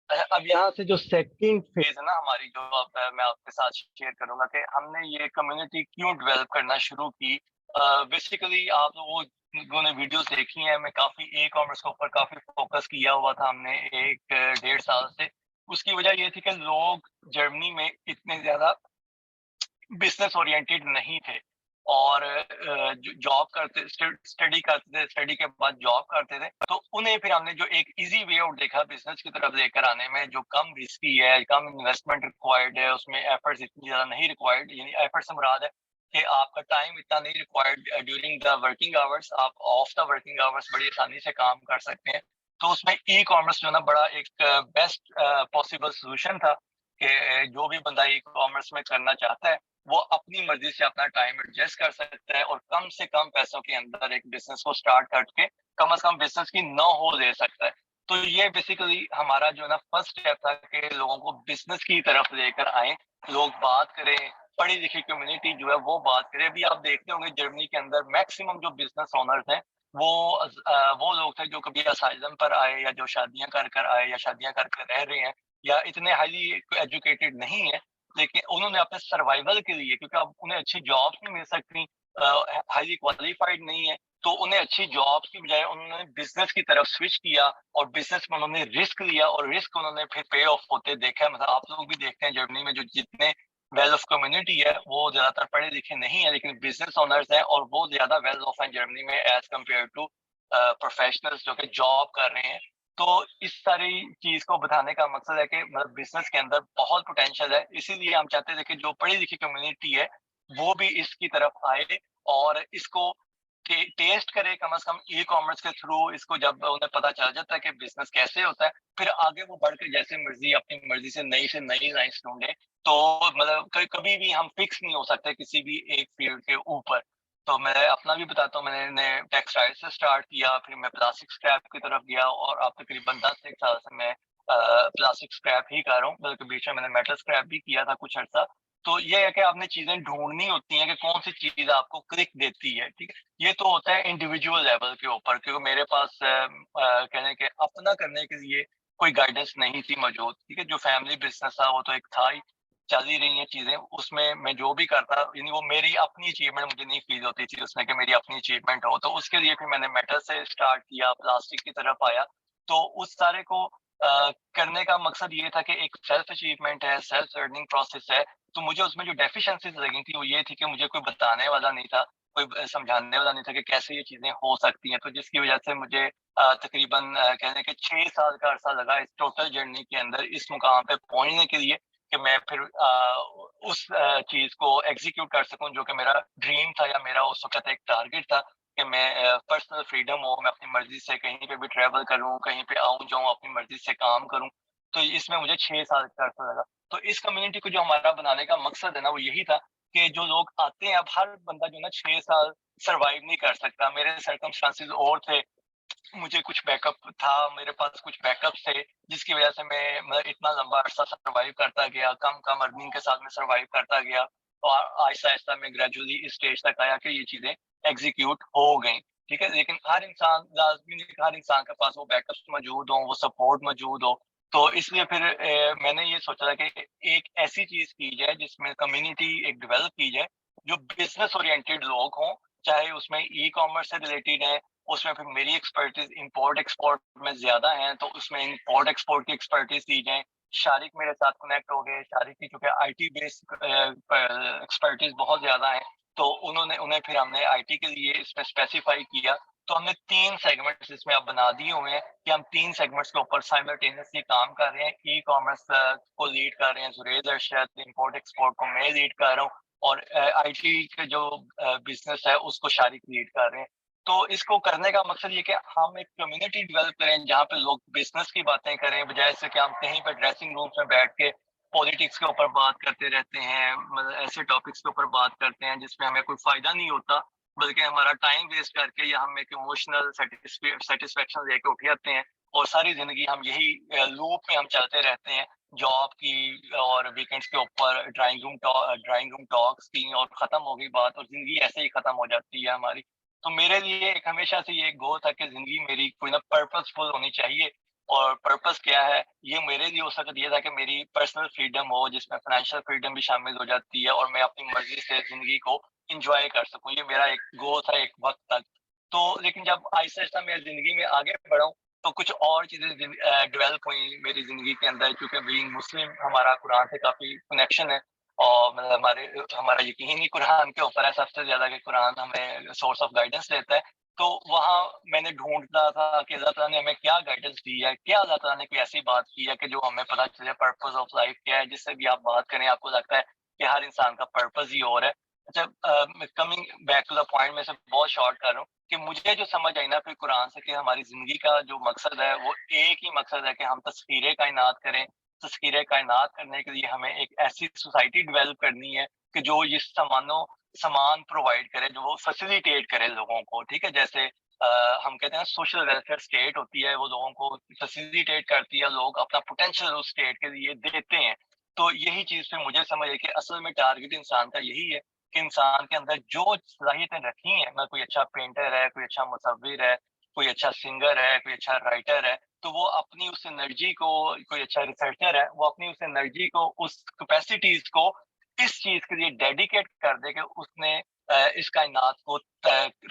अब यहाँ से जो सेकंड फेज है ना हमारी, जो अब मैं आपके साथ शेयर करूंगा कि हमने ये कम्युनिटी क्यों डेवलप करना शुरू की। बेसिकली आप लोगों ने वीडियोस देखी हैं, मैं काफी ई कॉमर्स के ऊपर काफी फोकस किया हुआ था हमने एक 1.5 साल से। उसकी वजह ये थी कि लोग जर्मनी में इतने ज्यादा बिजनेस ओरिएंटेड नहीं थे, और जॉब करते स्टडी करते थे, स्टडी के बाद जॉब करते थे, तो उन्हें फिर हमने जो एक इजी वे आउट देखा बिजनेस की तरफ लेकर आने में, जो कम रिस्की है, कम इन्वेस्टमेंट रिक्वायर्ड है, उसमें एफर्ट्स इतनी ज्यादा नहीं रिक्वायर्ड, यानी एफर्ट्स से मुराद है कि आपका टाइम इतना नहीं required during the working hours, आप ऑफ द वर्किंग आवर्स बड़ी आसानी से काम कर सकते हैं। तो उसमें ई कॉमर्स जो ना बड़ा एक बेस्ट पॉसिबल सोल्यूशन था कि जो भी बंदा ई कॉमर्स में करना चाहता है वो अपनी मर्जी से अपना टाइम एडजस्ट कर सकता है और कम से कम पैसों के अंदर एक बिजनेस को स्टार्ट करके कम से कम बिजनेस की नो हो दे सकता है। तो ये बेसिकली हमारा जो है ना फर्स्ट स्टेप था कि लोगों को बिजनेस की तरफ लेकर आए, लोग बात करें, पढ़ी लिखी कम्युनिटी जो है वो बात करे। अभी आप देखते होंगे जर्मनी के अंदर मैक्सिमम जो बिजनेस ओनर्स हैं वो लोग थे जो कभी असाइलम पर आए, या जो शादियां कर कर आए, या शादियां करके रह रहे हैं, या इतने हाईली एजुकेटेड नहीं है, लेकिन उन्होंने अपने सर्वाइवल के लिए, क्योंकि अब उन्हें अच्छी जॉब्स नहीं मिल सकती, हाईली क्वालिफाइड नहीं है, तो उन्हें अच्छी जॉब्स की बजाय उन्होंने बिजनेस की तरफ स्विच किया, और बिजनेस में उन्होंने रिस्क लिया, और रिस्क उन्होंने फिर पे ऑफ होते देखा है। मतलब आप लोग भी देखते हैं जर्मनी में जो जितने वेल ऑफ कम्युनिटी है वो ज्यादातर पढ़े लिखे नहीं है, लेकिन बिजनेस ओनर्स हैं, और वो ज्यादा वेल ऑफ है जर्मनी में एज कम्पेयर टू प्रोफेशनल्स जो कि जॉब कर रहे हैं। तो इस सारी चीज को बताने का मकसद है कि मतलब बिजनेस के अंदर बहुत पोटेंशियल है, इसीलिए हम चाहते थे कि जो पढ़ी लिखी कम्युनिटी है वो भी इसकी तरफ आए, और इसको टेस्ट करे कम से कम ई कॉमर्स के थ्रू। इसको जब उन्हें पता चल जाता है कि बिजनेस कैसे होता है, फिर आगे वो बढ़ के जैसे मर्जी अपनी मर्जी से नई लाइन्स ढूंढे। तो मतलब कभी भी हम फिक्स नहीं हो सकते किसी भी एक फील्ड के ऊपर। तो मैं अपना भी बताता हूँ, मैंने टेक्सटाइल से स्टार्ट किया, फिर मैं प्लास्टिक स्क्रैप की तरफ गया, और अब तकरीबन 10 एक साल से मैं प्लास्टिक स्क्रैप ही कर रहा हूँ, बल्कि बीच में मैंने मेटल स्क्रैप भी किया था कुछ अर्सा। तो ये है कि आपने चीजें ढूंढनी होती हैं कि कौन सी चीज आपको क्लिक देती है, ठीक है। ये तो होता है इंडिविजुअल लेवल के ऊपर, क्योंकि मेरे पास कहने के अपना करने के लिए कोई गाइडेंस नहीं थी मौजूद, ठीक है। जो फैमिली बिजनेस था वो तो एक था ही, चल ही रही हैं चीजें, उसमें मैं जो भी करता, यानी वो मेरी अपनी अचीवमेंट मुझे नहीं फील होती थी उसमें कि मेरी अपनी अचीवमेंट हो। तो उसके लिए फिर मैंने मेटल से स्टार्ट किया, प्लास्टिक की तरफ आया। तो उस सारे को करने का मकसद ये था कि एक सेल्फ अचीवमेंट है, सेल्फ लर्निंग प्रोसेस है। तो मुझे उसमें जो डेफिशिएंसीज लगी थी वो ये थी कि मुझे कोई बताने वाला नहीं था, कोई समझाने वाला नहीं था कि कैसे ये चीजें हो सकती हैं। तो जिसकी वजह से मुझे तकरीबन कहने के 6 साल का अरसा लगा इस टोटल जर्नी के अंदर इस मुकाम पे पहुंचने के लिए, कि मैं फिर उस चीज को एग्जीक्यूट कर सकूं जो कि मेरा ड्रीम था, या मेरा उस वक्त एक टारगेट था, कि मैं पर्सनल फ्रीडम हो, मैं अपनी मर्जी से कहीं पे भी ट्रैवल करूं, कहीं पे आऊं जाऊं, अपनी मर्जी से काम करूं। तो इसमें मुझे 6 साल का अर्सा लगा। तो इस कम्युनिटी को जो हमारा बनाने का मकसद है ना वो यही था कि जो लोग आते हैं, अब हर बंदा जो ना 6 साल सरवाइव नहीं कर सकता। मेरे सर्कमस्टांसेस और थे, मुझे कुछ बैकअप था, मेरे पास कुछ बैकअप थे, जिसकी वजह से मैं इतना लंबा अरसा सर्वाइव करता गया, कम कम अर्निंग के साथ में सर्वाइव करता गया, और आहिस्ता आहिस्ता मैं ग्रेजुअली इस स्टेज तक आया कि ये चीजें एग्जीक्यूट हो गई, ठीक है। लेकिन हर इंसान लाजमी नहीं कि हर इंसान के पास वो बैकअप्स मौजूद हो, वो सपोर्ट मौजूद हो। तो इसलिए फिर मैंने ये सोचा था कि एक ऐसी चीज की जाए जिसमें कम्युनिटी एक डेवलप की जाए, जो बिजनेस ओरिएंटेड लोग हों, चाहे उसमें ई कॉमर्स से रिलेटेड है, उसमें फिर मेरी एक्सपर्टीज इंपोर्ट एक्सपोर्ट में ज्यादा है, तो उसमें इंपोर्ट एक्सपोर्ट की एक्सपर्टीज दी जाए। शारिक मेरे साथ कनेक्ट हो गए, शारिक की चूंकि आईटी बेस्ड एक्सपर्टीज बहुत ज्यादा है, तो उन्होंने उन्हें फिर हमने आईटी के लिए इसमें स्पेसिफाई किया। तो हमने 3 सेगमेंट्स इसमें अब बना दिए हुए हैं कि हम 3 सेगमेंट्स के ऊपर साइमल्टेनियसली काम कर रहे हैं। ई कॉमर्स को लीड कर रहे हैं जुरेद अरशद, इंपोर्ट एक्सपोर्ट को मैं लीड कर रहा हूँ, और आईटी के जो बिजनेस है उसको शारिक लीड कर रहे हैं। तो इसको करने का मकसद ये कि हम एक कम्युनिटी डेवलप करें जहाँ पे लोग बिजनेस की बातें करें, बजाय से कि हम कहीं पर ड्रेसिंग रूम्स में बैठ के पॉलिटिक्स के ऊपर बात करते रहते हैं, मतलब ऐसे टॉपिक्स के ऊपर बात करते हैं जिसमें हमें कोई फायदा नहीं होता, बल्कि हमारा टाइम वेस्ट करके, या हम एक इमोशनल सेटिस्फेक्शन लेके उठ जाते हैं, और सारी जिंदगी हम यही लूप में हम चलते रहते हैं, जॉब की और वीकेंड्स के ऊपर ड्राइंग रूम टॉक्स की, और खत्म हो गई बात, और जिंदगी ऐसे ही खत्म हो जाती है हमारी। तो मेरे लिए एक हमेशा से ये गोल था कि जिंदगी मेरी कोई ना पर्पसफुल होनी चाहिए, और पर्पस क्या है। ये मेरे लिए उस वक़्त ये था कि मेरी पर्सनल फ्रीडम हो, जिसमें फाइनेंशियल फ्रीडम भी शामिल हो जाती है और मैं अपनी मर्ज़ी से ज़िंदगी को एन्जॉय कर सकूँ। ये मेरा एक गोल था एक वक़्त तक। तो लेकिन जब आहिस्ता-आहिस्ता मैं ज़िंदगी में आगे बढ़ा हूँ, तो कुछ और चीज़ें डेवलप हुई मेरी ज़िंदगी के अंदर, क्योंकि बीइंग मुस्लिम हमारा कुरान से काफ़ी कनेक्शन है और मतलब हमारा यकीन ही कुरान के ऊपर है सबसे ज़्यादा, कि कुरान हमें सोर्स ऑफ गाइडेंस देता है। तो वहाँ मैंने ढूँढता था कि अल्लाह ताला ने हमें क्या गाइडेंस दी है, क्या अल्लाह ताला ने कोई ऐसी बात की है कि जो हमें पता चले पर्पस ऑफ लाइफ क्या है, जिससे भी आप बात करें आपको लगता है कि हर इंसान का पर्पस ही और है। अच्छा, coming back to the point, मैं इसे बहुत शॉर्ट कर रहा हूँ कि मुझे जो समझ आई ना फिर कुरान से, कि हमारी ज़िंदगी का जो मकसद है वो एक ही मकसद है कि हम तस्ख़ीरे कायनात करें। तस्ख़ीरे कायनात करने के लिए हमें एक ऐसी सोसाइटी डेवलप करनी है कि जो ये सामान प्रोवाइड करे, जो वो फैसिलिटेट करे लोगों को, ठीक है? जैसे हम कहते हैं सोशल वेलफेयर स्टेट होती है, वो लोगों को फैसिलिटेट करती है, लोग अपना पोटेंशियल उस स्टेट के लिए देते हैं। तो यही चीज़ फिर मुझे समझ आई कि असल में टारगेट इंसान का यही है कि इंसान के अंदर जो सलाहियतें रखी हैं, कोई अच्छा पेंटर है, कोई अच्छा मुसव्विर है, कोई अच्छा सिंगर है, कोई अच्छा राइटर है, तो वो अपनी उस एनर्जी को, कोई अच्छा रिसर्चर है, वो अपनी उस एनर्जी को, उस कैपेसिटीज़ को इस चीज़ के लिए डेडिकेट कर दे कि उसने इस कायनात को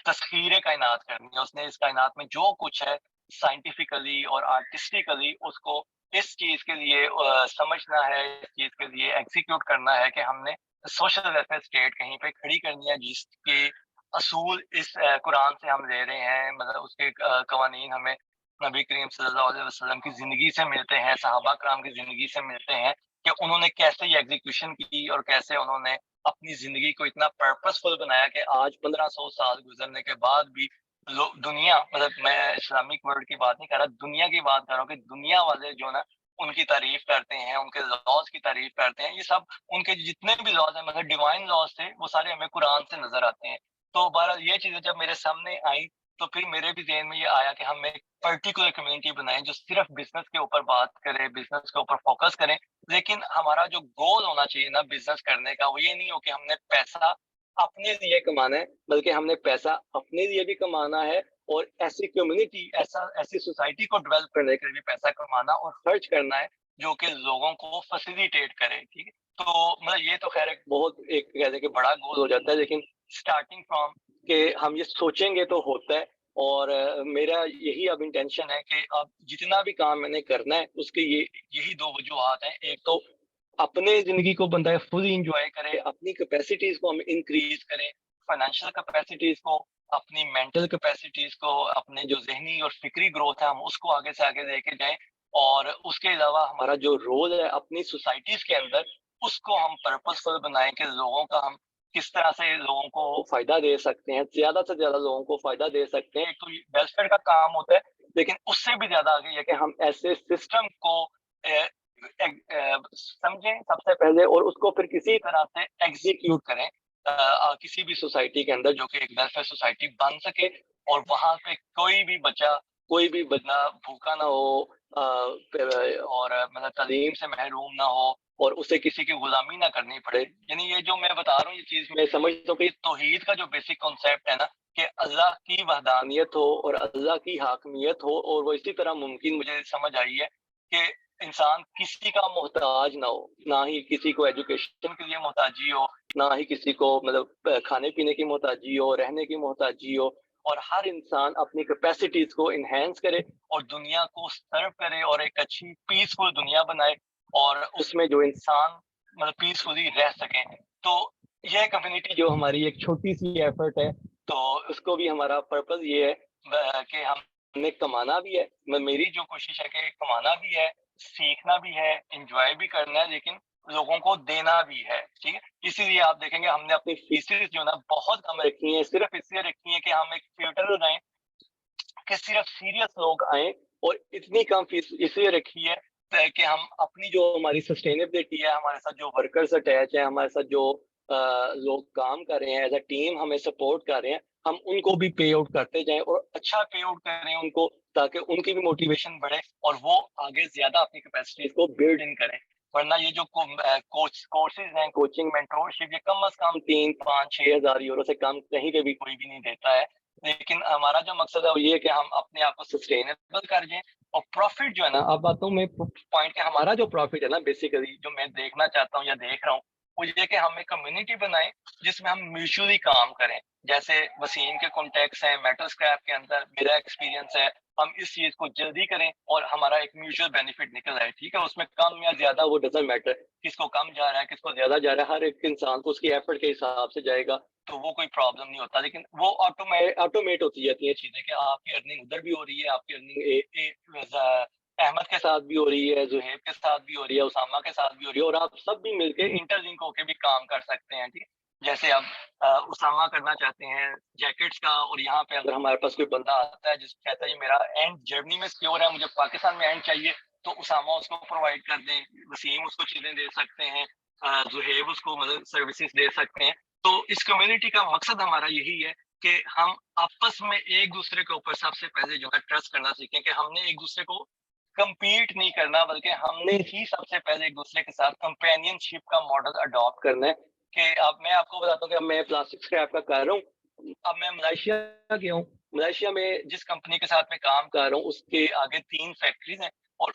तस्ख़ीरे कायनात करनी है। उसने इस कायनात में जो कुछ है साइंटिफिकली और आर्टिस्टिकली उसको इस चीज़ के लिए समझना है, इस चीज़ के लिए एग्ज़ीक्यूट करना है कि हमने सोशल वेलफेयर स्टेट कहीं पे खड़ी करनी है, जिसके असूल इस कुरान से हम ले रहे हैं। मतलब उसके कवानीन हमें नबी करीम सल्लल्लाहु अलैहि वसल्लम की ज़िंदगी से मिलते हैं, सहाबा कराम की ज़िंदगी से मिलते हैं कि उन्होंने कैसे ये एग्ज़ीक्यूशन की और कैसे उन्होंने अपनी ज़िंदगी को इतना पर्पसफुल बनाया कि आज 1500 साल गुज़रने के बाद भी दुनिया, मतलब मैं इस्लामिक वर्ल्ड की बात नहीं कर रहा, दुनिया की बात कर रहा हूँ कि दुनिया वाले जो ना उनकी तारीफ़ करते हैं, उनके लॉज़ की तारीफ़ करते हैं। ये सब उनके जितने भी लॉज़ हैं, मतलब डिवाइन लॉज़ थे, वो सारे हमें कुरान से नज़र आते हैं। तो बहरहाल ये चीज़ें जब मेरे सामने आई, तो फिर मेरे भी ज़हन में ये आया कि हम एक पर्टिकुलर कम्युनिटी बनाएँ जो सिर्फ़ बिज़नेस के ऊपर बात करे, बिज़नेस के ऊपर फ़ोकस करें। लेकिन हमारा जो गोल होना चाहिए ना बिज़नेस करने का, वो ये नहीं हो कि हमने पैसा अपने लिए कमाना है, बल्कि हमने पैसा अपने लिए भी कमाना है और ऐसी कम्युनिटी, ऐसी सोसाइटी को डेवलप करने के लिए भी पैसा कमाना और खर्च करना है, जो कि लोगों को फैसिलिटेट करे, ठीक है? तो मतलब ये तो ख़ैर एक कह लें कि बड़ा गोल हो जाता है, लेकिन स्टार्टिंग फ्रॉम कि हम ये सोचेंगे तो होता है। और मेरा यही अब इंटेंशन है कि अब जितना भी काम मैंने करना है, उसके यही 2 वजूहात हैं। एक तो अपने ज़िंदगी को बंदा फुली एन्जॉय करे, अपनी कैपेसिटीज़ को हम इंक्रीज़ करें, फाइनेंशियल कैपेसिटीज़ को, अपनी मेंटल कैपेसिटीज़ को, अपने जो ज़हनी और फ़िक्री ग्रोथ है, हम उसको आगे से आगे लेके जाएँ। और उसके अलावा हमारा जो रोल है अपनी सोसाइटीज़ के अंदर, उसको हम पर्पसफुल बनाएँ कि लोगों का हम किस तरह से लोगों को फ़ायदा दे सकते हैं, ज़्यादा से ज़्यादा लोगों को फ़ायदा दे सकते हैं। एक तो ये वेलफेयर का काम होता है, लेकिन उससे भी ज़्यादा आगे ये कि हम ऐसे सिस्टम को समझें सबसे पहले और उसको फिर किसी तरह से एग्जीक्यूट करें किसी भी सोसाइटी के अंदर, जो कि एक वेलफेयर सोसाइटी बन सके और वहां पे कोई भी बंदा भूखा ना हो, और मतलब तालीम से महरूम ना हो और उसे किसी की गुलामी ना करनी पड़े। यानी ये जो मैं बता रहा हूँ, ये चीज मैं समझता हूँ कि तौहीद का जो बेसिक कॉन्सेप्ट है ना, कि अल्लाह की वहदानियत हो और अल्लाह की हाकमियत हो, और वो इसी तरह मुमकिन मुझे समझ आई है कि इंसान किसी का मोहताज ना हो, ना ही किसी को एजुकेशन के लिए मोहताजी हो, ना ही किसी को मतलब खाने-पीने की मोहताजी हो, रहने की मोहताजी हो। और हर इंसान अपनी कैपेसिटीज़ को एनहांस करे और दुनिया को सर्व करे और एक अच्छी पीसफुल दुनिया बनाए और उसमें जो इंसान मतलब पीसफुली रह सकें। तो यह कम्युनिटी जो हमारी एक छोटी-सी एफर्ट है, तो उसको भी हमारा पर्पस ये है कि हमने कमाना भी है। मेरी जो कोशिश है कि कमाना भी है, सीखना भी है, एन्जॉय भी करना है, लेकिन लोगों को देना भी है, ठीक है? इसीलिए आप देखेंगे हमने अपनी फीसेस जो है ना बहुत कम रखी हैं, सिर्फ़ इसलिए रखी हैं कि हम एक फ़िल्टर लगाएँ कि सिर्फ़ सीरियस लोग आएँ, और इतनी कम फीस इसलिए रखी है कि हम अपनी जो हमारी सस्टेनेबिलिटी है, हमारे साथ जो वर्कर्स अटैच हैं, हमारे साथ जो लोग काम कर रहे हैं, एज़ अ टीम हमें सपोर्ट कर रहे हैं, हम उनको भी पे आउट करते जाएँ और अच्छा पे आउट करें उनको, ताकि उनकी भी मोटिवेशन बढ़े और वो आगे ज़्यादा अपनी कैपेसिटीज़ को बिल्ड इन करें। वरना ये जो कोर्सेज़ हैं, कोचिंग, मेंटरशिप, ये कम से कम 3, 5, 6 हज़ार यूरो से कम कहीं पे भी कोई भी नहीं देता है। लेकिन हमारा जो मकसद है वो ये है कि हम अपने आप को सस्टेनेबल कर दें, और प्रॉफिट जो है ना, अब आता हूँ मैं पॉइंट के, हमारा जो प्रॉफिट है ना बेसिकली जो मैं देखना चाहता हूँ या देख रहा हूँ, वो ये कि हम एक कम्युनिटी बनाएं जिसमें हम म्यूचुअली काम करें। जैसे वसीम के कॉन्टेक्ट्स हैं मेटल स्क्रैप के अंदर, मेरा एक्सपीरियंस है, हम इस चीज को जल्दी करें और हमारा एक म्यूचुअल बेनिफिट निकल आए। ठीक है, उसमें कम या ज्यादा वो डजंट मैटर, किसको कम जा रहा है किसको ज्यादा जा रहा है, हर एक इंसान को उसकी एफर्ट के हिसाब से जाएगा, तो वो कोई प्रॉब्लम नहीं होता। लेकिन वो ऑटोमेट होती जाती है चीजें कि आपकी अर्निंग उधर भी हो रही है, आपकी अर्निंग अहमद के साथ भी हो रही है, जुहेब के साथ भी हो रही है, उसामा के साथ भी हो रही है, और आप सब भी मिलके इंटरलिंक होके भी काम कर सकते हैं। ठीक है, जैसे अब उसामा करना चाहते हैं जैकेट्स का, और यहाँ पे अगर हमारे पास कोई बंदा आता है जिसको कहता है ये मेरा एंड जर्नी में सिक्योर है, मुझे पाकिस्तान में एंड चाहिए, तो उसामा उसको प्रोवाइड कर दें, वसीम उसको चीजें दे सकते हैं, जुहेब उसको मतलब सर्विसेज दे सकते हैं। तो इस कम्युनिटी का मकसद हमारा यही है कि हम आपस में एक दूसरे के ऊपर सबसे पहले जो है ट्रस्ट करना सीखें, कि हमने एक दूसरे को compete नहीं करना, बल्कि हमने ही सबसे पहले एक दूसरे के साथ कंपेनियनशिप का मॉडल अडॉप्ट करना है। कि अब मैं आपको बताता हूँ कि अब मैं प्लास्टिक स्क्रैप का कर रहा हूँ, अब मैं मलेशिया गया हूँ, मलेशिया में जिस कंपनी के साथ मैं काम कर रहा हूँ उसके आगे 3 फैक्ट्रीज हैं, और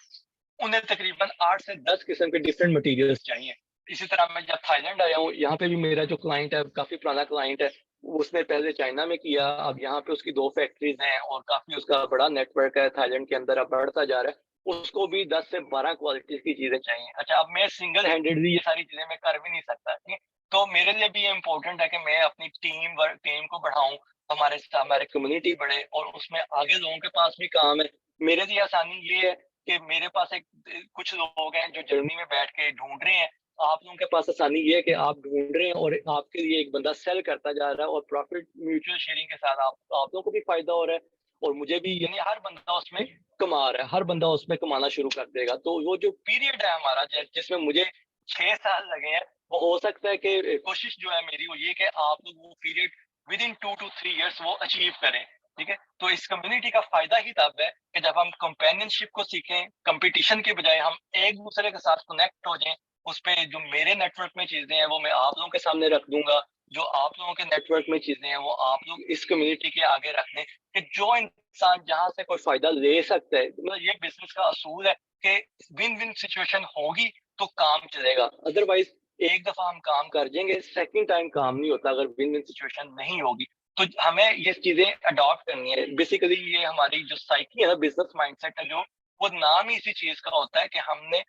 उन्हें तकरीबन 8 से 10 किस्म के डिफरेंट मटेरियल्स चाहिए। इसी तरह मैं जब थाईलैंड आया हूँ, यहाँ पे भी मेरा जो क्लाइंट है काफी पुराना क्लाइंट है, उसने पहले चाइना में किया, अब यहाँ पे उसकी 2 फैक्ट्रीज हैं और काफी उसका बड़ा नेटवर्क है थाईलैंड के अंदर, अब बढ़ता जा रहा है। उसको भी 10 से 12 क्वालिटीज की चीजें चाहिए। अच्छा, अब मैं सिंगल हैंडेडली ये सारी चीजें मैं कर भी नहीं सकता, ठीक है, तो मेरे लिए भी ये इम्पोर्टेंट है कि मैं अपनी टीम को बढ़ाऊं, हमारे कम्युनिटी बढ़े, और उसमें आगे लोगों के पास भी काम है। मेरे लिए आसानी ये है कि मेरे पास कुछ लोग हैं जो जर्मनी में बैठ के ढूंढ रहे हैं, आप लोगों के पास आसानी ये है कि आप ढूंढ रहे हैं और आपके लिए एक बंदा सेल करता जा रहा है, और प्रॉफिट म्यूचुअल शेयरिंग के साथ आप लोगों को भी फायदा हो रहा है और मुझे भी, यानी हर बंदा उसमें कमा रहा है, हर बंदा उसमें कमाना शुरू कर देगा। तो वो जो पीरियड है हमारा जिसमें मुझे 6 साल लगे हैं, वो हो सकता है कि कोशिश जो है मेरी वो ये कि आप लोग वो period with in 2 to 3 years वो अचीव करें। ठीक है, तो इस कम्युनिटी का फायदा ही तब है कि जब हम कंपेनियनशिप को सीखें, कंपटीशन के बजाय हम एक दूसरे के साथ कनेक्ट हो जाएं। उस पे जो मेरे नेटवर्क में चीजें हैं वो मैं आप लोगों के सामने रख दूंगा, जो आप लोगों के नेटवर्क में चीजें हैं वो आप लोग इस कम्युनिटी के आगे रख दें, कि जो इंसान जहां से कोई फायदा ले सकता है, मतलब ये बिजनेस का असूल है कि विन विन सिचुएशन होगी तो काम चलेगा, अदरवाइज एक दफा हम काम कर जाएंगे, सेकंड टाइम काम नहीं होता अगर विन विन सिचुएशन नहीं होगी। तो हमें ये चीजें अडॉप्ट करनी है। बेसिकली ये हमारी जो साइकी है ना, बिजनेस माइंडसेट है, जो वो नाम ही इसी चीज का होता है कि हमने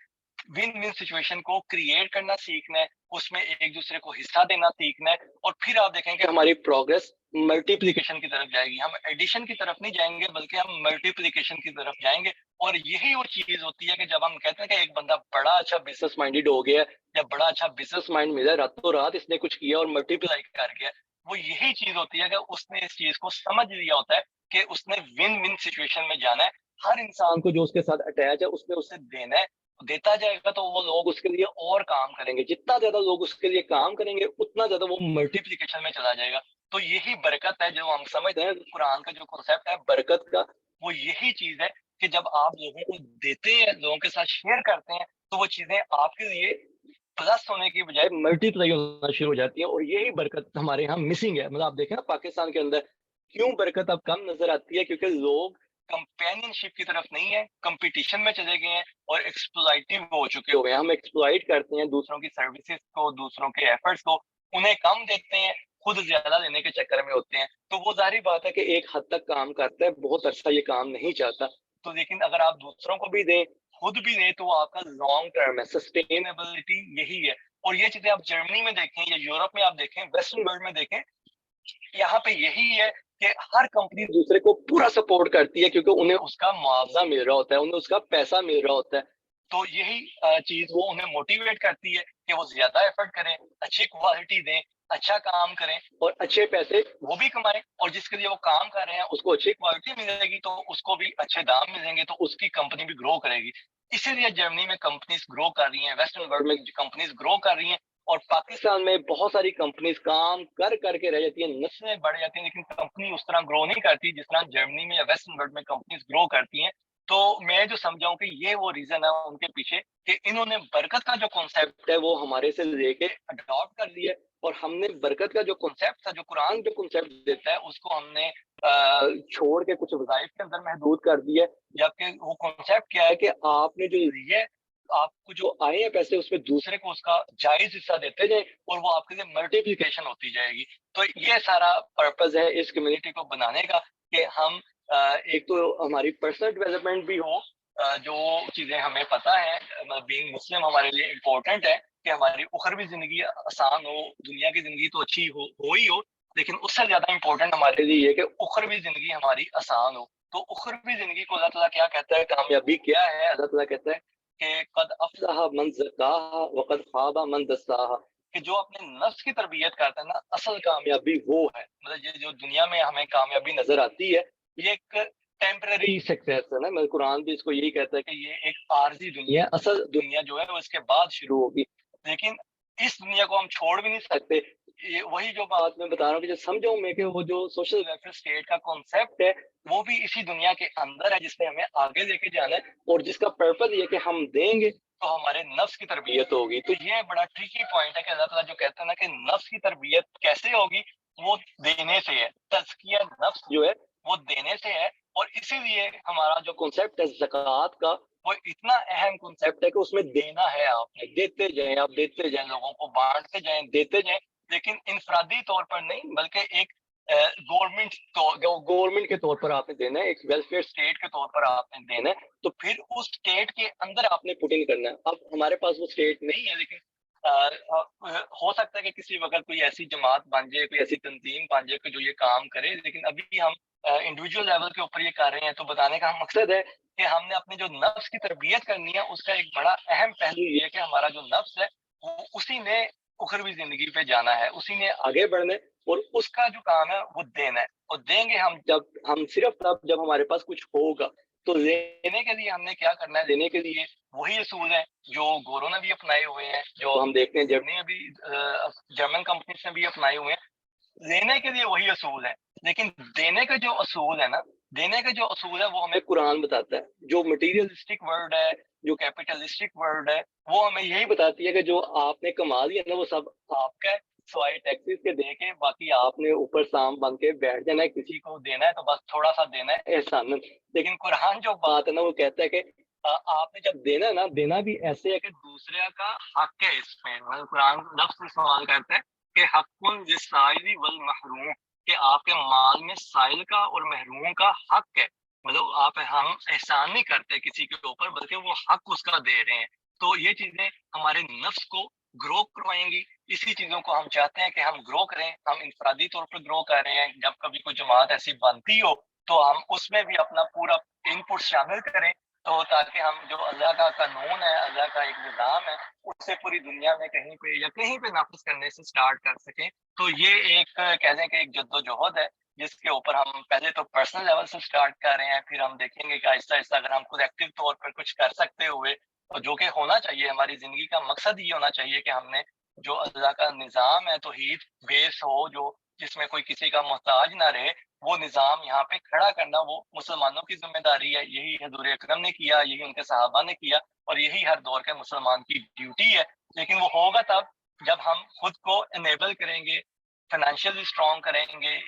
विन विन सिचुएशन को क्रिएट करना सीखना है, उसमें एक दूसरे को हिस्सा देना सीखना है, और फिर आप देखेंगे हमारी प्रोग्रेस मल्टीप्लिकेशन की तरफ जाएगी। हम एडिशन की तरफ नहीं जाएंगे बल्कि हम मल्टीप्लिकेशन की तरफ जाएंगे। और यही वो चीज होती है कि जब हम कहते हैं कि एक बंदा बड़ा अच्छा बिजनेस माइंडेड हो गया या बड़ा अच्छा बिजनेस माइंड मिला, रातों रात इसने कुछ किया और मल्टीप्लाई कर गया, वो यही चीज होती है कि उसने इस चीज को समझ लिया होता है कि उसने विन विन सिचुएशन में जाना है। हर इंसान को जो उसके साथ अटैच है उसने उसे देना है, देता जाएगा तो वो लोग उसके लिए और काम करेंगे, जितना ज्यादा लोग उसके लिए काम करेंगे उतना ज्यादा वो मल्टीप्लिकेशन में चला जाएगा। तो यही बरकत है जो हम समझते हैं, कुरान का जो कॉन्सेप्ट है बरकत का, वो यही चीज है कि जब आप लोगों को देते हैं, लोगों के साथ शेयर करते हैं, तो वो चीजें आपके लिए प्लस होने की बजाय मल्टीप्लाई होना शुरू हो जाती है। और यही बरकत हमारे यहाँ मिसिंग है। मतलब आप देखें ना पाकिस्तान के अंदर क्यों बरकत अब कम नजर आती है, क्योंकि लोग कंपेनियनशिप की तरफ नहीं है, कंपटीशन में चले गए हैं और एक्सप्लॉइटिव हो चुके हुए हैं। हम एक्सप्लॉइट करते हैं दूसरों की सर्विसेज को, दूसरों के एफर्ट्स को, उन्हें कम देते हैं, खुद ज्यादा लेने के चक्कर में होते हैं। तो वो जाहिर बात है कि एक हद तक काम करता है, बहुत अच्छा ये काम नहीं चाहता। तो लेकिन अगर आप दूसरों को भी दें, खुद भी दें, तो वो आपका लॉन्ग टर्म है, सस्टेनेबिलिटी यही है। और ये चीजें आप जर्मनी में देखें या यूरोप में आप देखें, वेस्टर्न वर्ल्ड में देखें, यहाँ पे यही है कि हर कंपनी दूसरे को पूरा सपोर्ट करती है, क्योंकि उन्हें उसका मुआवजा मिल रहा होता है, उन्हें उसका पैसा मिल रहा होता है। तो यही चीज वो उन्हें मोटिवेट करती है कि वो ज्यादा एफर्ट करें, अच्छी क्वालिटी दें, अच्छा काम करें और अच्छे पैसे वो भी कमाएं, और जिसके लिए वो काम कर रहे हैं उसको अच्छी क्वालिटी मिलेगी तो उसको भी अच्छे दाम मिलेंगे, तो उसकी कंपनी भी ग्रो करेगी। इसीलिए जर्मनी में कंपनीज ग्रो कर रही हैं, वेस्टर्न वर्ल्ड में कंपनीज ग्रो कर रही हैं, और पाकिस्तान में बहुत सारी कंपनीज काम कर करके रह जाती है, नस्लें बढ़ जाती हैं, लेकिन कंपनी उस तरह ग्रो नहीं करती जिस तरह जर्मनी में या वेस्टर्न वर्ल्ड में कंपनीज ग्रो करती हैं। तो मैं जो समझाऊं कि ये वो रीजन है उनके पीछे, कि इन्होंने बरकत का जो कॉन्सेप्ट है वो हमारे से लेके अडॉप्ट कर लिया, और हमने बरकत का जो कॉन्सेप्ट था, जो कुरान जो कॉन्सेप्ट देता है, उसको हमने छोड़ के कुछ वज़ाइफ के अंदर महदूद कर दिया है, जबकि वो कॉन्सेप्ट क्या है कि आपने जो लिया है, आपको जो आए हैं पैसे उसमें दूसरे को उसका जायज़ हिस्सा देते जाएँ और वो आपके लिए मल्टीप्लिकेशन होती जाएगी। तो ये सारा पर्पज़ है इस कम्युनिटी को बनाने का कि हम एक तो हमारी पर्सनल डेवलपमेंट भी हो, जो चीज़ें हमें पता है, बीइंग मुस्लिम हमारे लिए इम्पोर्टेंट है कि हमारी उखरवी ज़िंदगी आसान हो, दुनिया की ज़िंदगी तो अच्छी हो ही हो, लेकिन उससे ज़्यादा इम्पोर्टेंट हमारे लिए ये है कि उखरवी ज़िंदगी हमारी आसान हो। तो उखरवी ज़िंदगी को अल्लाह ताला क्या कहता है, कामयाबी क्या है? अल्लाह ताला कहता है कि कद अफ़लह मन ज़क्काहा व कद ख़ाबा मन दस्साहा, कि जो अपने नफ्स की तरबियत करता है ना, असल कामयाबी वो है। मतलब ये जो दुनिया में हमें कामयाबी नज़र आती है, ये एक टेम्परेरी सक्सेस है ना, मतलब कुरान भी इसको यही कहता है कि ये एक आर्ज़ी दुनिया है, असल दुनिया जो है वो इसके बाद शुरू होगी। लेकिन इस दुनिया को हम छोड़ भी नहीं सकते। ये वही जो बात मैं बता रहा हूँ कि जो समझो मैं कि वो जो सोशल वेलफेयर स्टेट का कॉन्सेप्ट है, वो भी इसी दुनिया के अंदर है जिसमें हमें आगे लेके जाना है, और जिसका पर्पज़ ये है कि हम देंगे तो हमारे नफ्स की तरबियत होगी। तो ये बड़ा ट्रिकी पॉइंट है कि अल्लाह ताला जो कहता है ना कि नफ्स की तरबियत कैसे होगी, वो देने से है। तज़किया नफ्स जो है वो देने से है, और इसीलिए हमारा जो कॉन्सेप्ट है ज़कात का, वो इतना अहम कॉन्सेप्ट है कि उसमें देना है आपने, देते जाएँ, आप देते जाएँ, लोगों को बाँटते जाएँ, देते जाएँ, लेकिन इनफरादी तौर पर नहीं, बल्कि एक गवर्नमेंट के तौर पर आपने देना है, एक वेलफेयर स्टेट के तौर पर आपने देना है, तो फिर उस स्टेट के अंदर आपने पुट इन करना है। अब हमारे पास वो स्टेट नहीं है, लेकिन हो सकता है कि किसी वक़्त कोई ऐसी जमात बन जाए, कोई ऐसी तंज़ीम बन जाए कि जो ये काम करे, लेकिन अभी हम इंडिविजुअल लेवल के ऊपर ये कर रहे हैं। तो बताने का मकसद है कि हमने अपने जो नफ्स की तरबियत करनी है, उसका एक बड़ा अहम पहलू ये है कि हमारा जो नफ्स है, वो उसी ने उखरवी ज़िंदगी पे जाना है, उसी ने आगे बढ़ना है, और उसका जो काम है वो देना है, और देंगे हम सिर्फ़ तब जब हमारे पास कुछ होगा। तो लेने के लिए हमने क्या करना है, लेने के लिए वही असूल हैं जो गोरों ने भी अपनाए हुए हैं, जो हम देखते हैं जर्मनी में भी जर्मन कंपनीज़ ने भी अपनाए हुए हैं। लेने के लिए वही असूल है, लेकिन देने का जो असूल है ना, देने का जो असूल है वो हमें कुरान बताता है। जो मटीरियलिस्टिक वर्ल्ड है, जो कैपिटलिस्टिक वर्ल्ड है, वो हमें यही बताती है कि जो आपने कमा लिया ना वो सब आपका है, सिवाय टैक्सेस के दे के, बाकी आपने ऊपर साम बन के बैठ जाना है, किसी को देना है तो बस थोड़ा-सा देना है एहसानन। लेकिन कुरान जो बात है ना वो कहता है कि आपने जब देना है ना, देना भी ऐसे है कि दूसरे का हक है इसमें। मतलब कुरान लफ्ज़ इस्तेमाल करता है कि हक़्क़ुन लिस्साइली वल महरूम, कि आपके माल में साइल का और महरूम का हक है। मतलब हम एहसान नहीं करते किसी के ऊपर, बल्कि वो हक उसका दे रहे हैं। तो ये चीजें हमारे नफ्स को ग्रो करवाएंगी। इसी चीजों को हम चाहते हैं कि हम ग्रो करें। हम इंफरादी तौर पर ग्रो कर रहे हैं। जब कभी कोई जमात ऐसी बनती हो तो हम उसमें भी अपना पूरा इनपुट शामिल करें, तो ताकि हम जो अल्लाह का कानून है, अल्लाह का एक निज़ाम है, उससे पूरी दुनिया में कहीं पे या कहीं पे नाफ़िज़ करने से स्टार्ट कर सकें। तो ये एक कह लें कि एक जद्दोजहद है, जिसके ऊपर हम पहले तो पर्सनल लेवल से स्टार्ट कर रहे हैं, फिर हम देखेंगे कि आहिस्ता-आहिस्ता अगर हम कलेक्टिव तौर पर कुछ कर सकते हुए, तो जो कि होना चाहिए, हमारी ज़िंदगी का मकसद ये होना चाहिए कि हमने जो अल्लाह का निज़ाम है, तौहीद बेस हो, जो जिसमें कोई किसी का मोहताज ना रहे, वो निज़ाम यहाँ पे खड़ा करना वो मुसलमानों की ज़िम्मेदारी है। यही हज़ूर अकरम ने किया, यही उनके सहाबा ने किया, और यही हर दौर के मुसलमान की ड्यूटी है। लेकिन वो होगा तब जब हम खुद को इनेबल करेंगे, फाइनेंशियली स्ट्रॉन्ग करेंगे,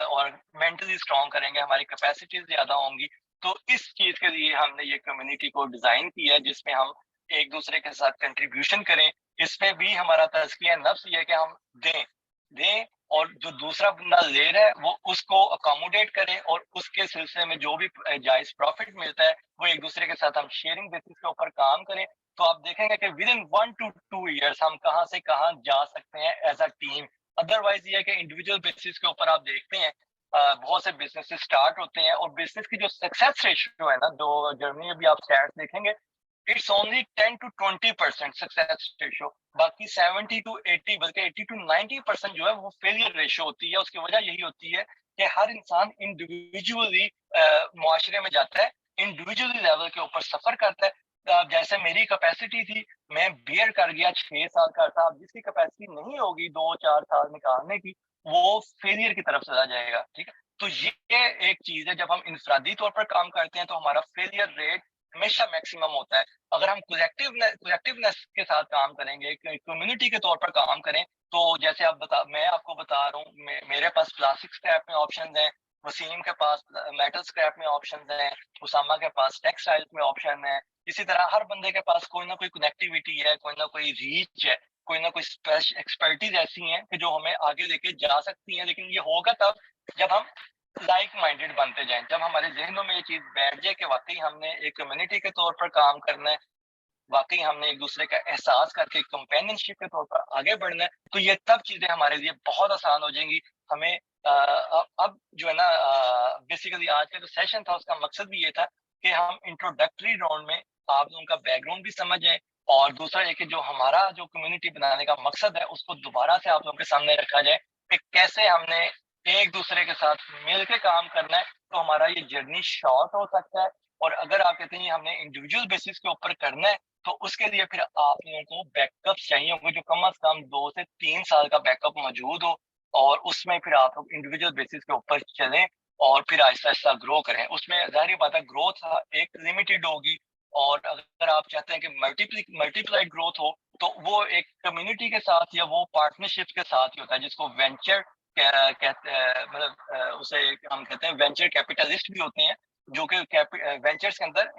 और मेंटली स्ट्रॉन्ग करेंगे, हमारी कैपेसिटीज़ ज़्यादा होंगी। तो इस चीज़ के लिए हमने ये कम्युनिटी को डिज़ाइन किया है, जिसमें हम एक-दूसरे के साथ कंट्रीब्यूशन करें। इसमें भी हमारा तज़किया नफ्स ये है कि हम दें, दें, और जो दूसरा बंदा ले रहा है वो उसको अकोमोडेट करें, और उसके सिलसिले में जो भी जायज़ प्रॉफ़िट मिलता है, वो एक-दूसरे के साथ हम शेयरिंग बेसिस के ऊपर काम करें। तो आप देखेंगे कि विदिन 1 टू 2 इयर्स हम कहाँ से कहाँ जा सकते हैं एज़ अ टीम। अदरवाइज़ ये है कि इंडिविजुअल बेसिस के ऊपर आप देखते हैं बहुत से बिज़नेसेस स्टार्ट होते हैं, और बिज़नेस की जो सक्सेस रेशियो है ना, जो जर्मनी में भी आप स्टैट्स देखेंगे, it's only 10 to 20% success ratio. बाकी 70 टू 80, बल्कि 80 टू 90% जो है वो फेलियर रेशियो होती है। उसकी वजह यही होती है कि हर इंसान इंडिविजुअली मुआशरे में जाता है, इंडिविजुअली लेवल के ऊपर सफर करता है। जैसे मेरी कैपेसिटी थी, मैं बियर कर गया, 6 साल का था। अब जिसकी कैपेसिटी नहीं होगी 2-4 साल निकालने की, वो फेलियर की तरफ चला जाएगा। ठीक है, तो ये एक चीज है, जब हम इंफरादी तौर पर काम करते हैं तो हमारा फेलियर रेट हमेशा मैक्सिमम होता है। अगर हम कलेक्टिवनेस के साथ काम करेंगे, कम्युनिटी के तौर पर काम करें, तो जैसे मैं आपको बता रहा हूँ, मेरे पास क्लासिक स्क्रैप में ऑप्शन है, वसीम के पास मेटल स्क्रैप में ऑप्शन हैं, उसामा के पास टेक्सटाइल्स में ऑप्शन है। इसी तरह हर बंदे के पास कोई ना कोई कनेक्टिविटी है, कोई ना कोई रीच है, कोई ना कोई स्पेशल एक्सपर्टीज ऐसी हैं कि जो हमें आगे लेके जा सकती हैं। लेकिन ये होगा तब जब हम लाइक माइंडेड बनते जाएं, जब हमारे जहनों में ये चीज बैठ जाए कि वाकई हमने एक कम्युनिटी के तौर पर काम करना है, वाकई हमने एक दूसरे का एहसास करके कंपेनियनशिप के तौर पर आगे बढ़ना है, तो ये तब चीजें हमारे लिए बहुत आसान हो जाएंगी। हमें अब जो है ना, बेसिकली आज का जो सेशन था उसका मकसद भी ये था कि हम इंट्रोडक्टरी राउंड में आप लोगों का बैकग्राउंड भी समझ जाए, और दूसरा ये कि जो हमारा जो कम्युनिटी बनाने का मकसद है उसको दोबारा से आप लोगों के सामने रखा जाए कि कैसे हमने एक दूसरे के साथ मिलकर काम करना है, तो हमारा ये जर्नी शॉर्ट हो सकता है। और अगर आप कहते हैं हमने इंडिविजुअल बेसिस के ऊपर करना है, तो उसके लिए फिर आप लोगों को बैकअप चाहिए होंगे, जो कम से कम 2 से 3 साल का बैकअप मौजूद हो, और उसमें फिर आप लोग इंडिविजुअल बेसिस के ऊपर चलें और फिर आहिस्ता आहिस्ता ग्रो करें। उसमें जाहिर बात है ग्रोथ एक लिमिटेड होगी, और अगर आप चाहते हैं कि मल्टीप्लाइड ग्रोथ हो, तो वो एक कम्युनिटी के साथ या वो पार्टनरशिप के साथ ही होता है, जिसको वेंचर कहते हैं। मतलब उसे हम कहते हैं वेंचर कैपिटलिस्ट भी होते हैं, जो कि वेंचर्स के अंदर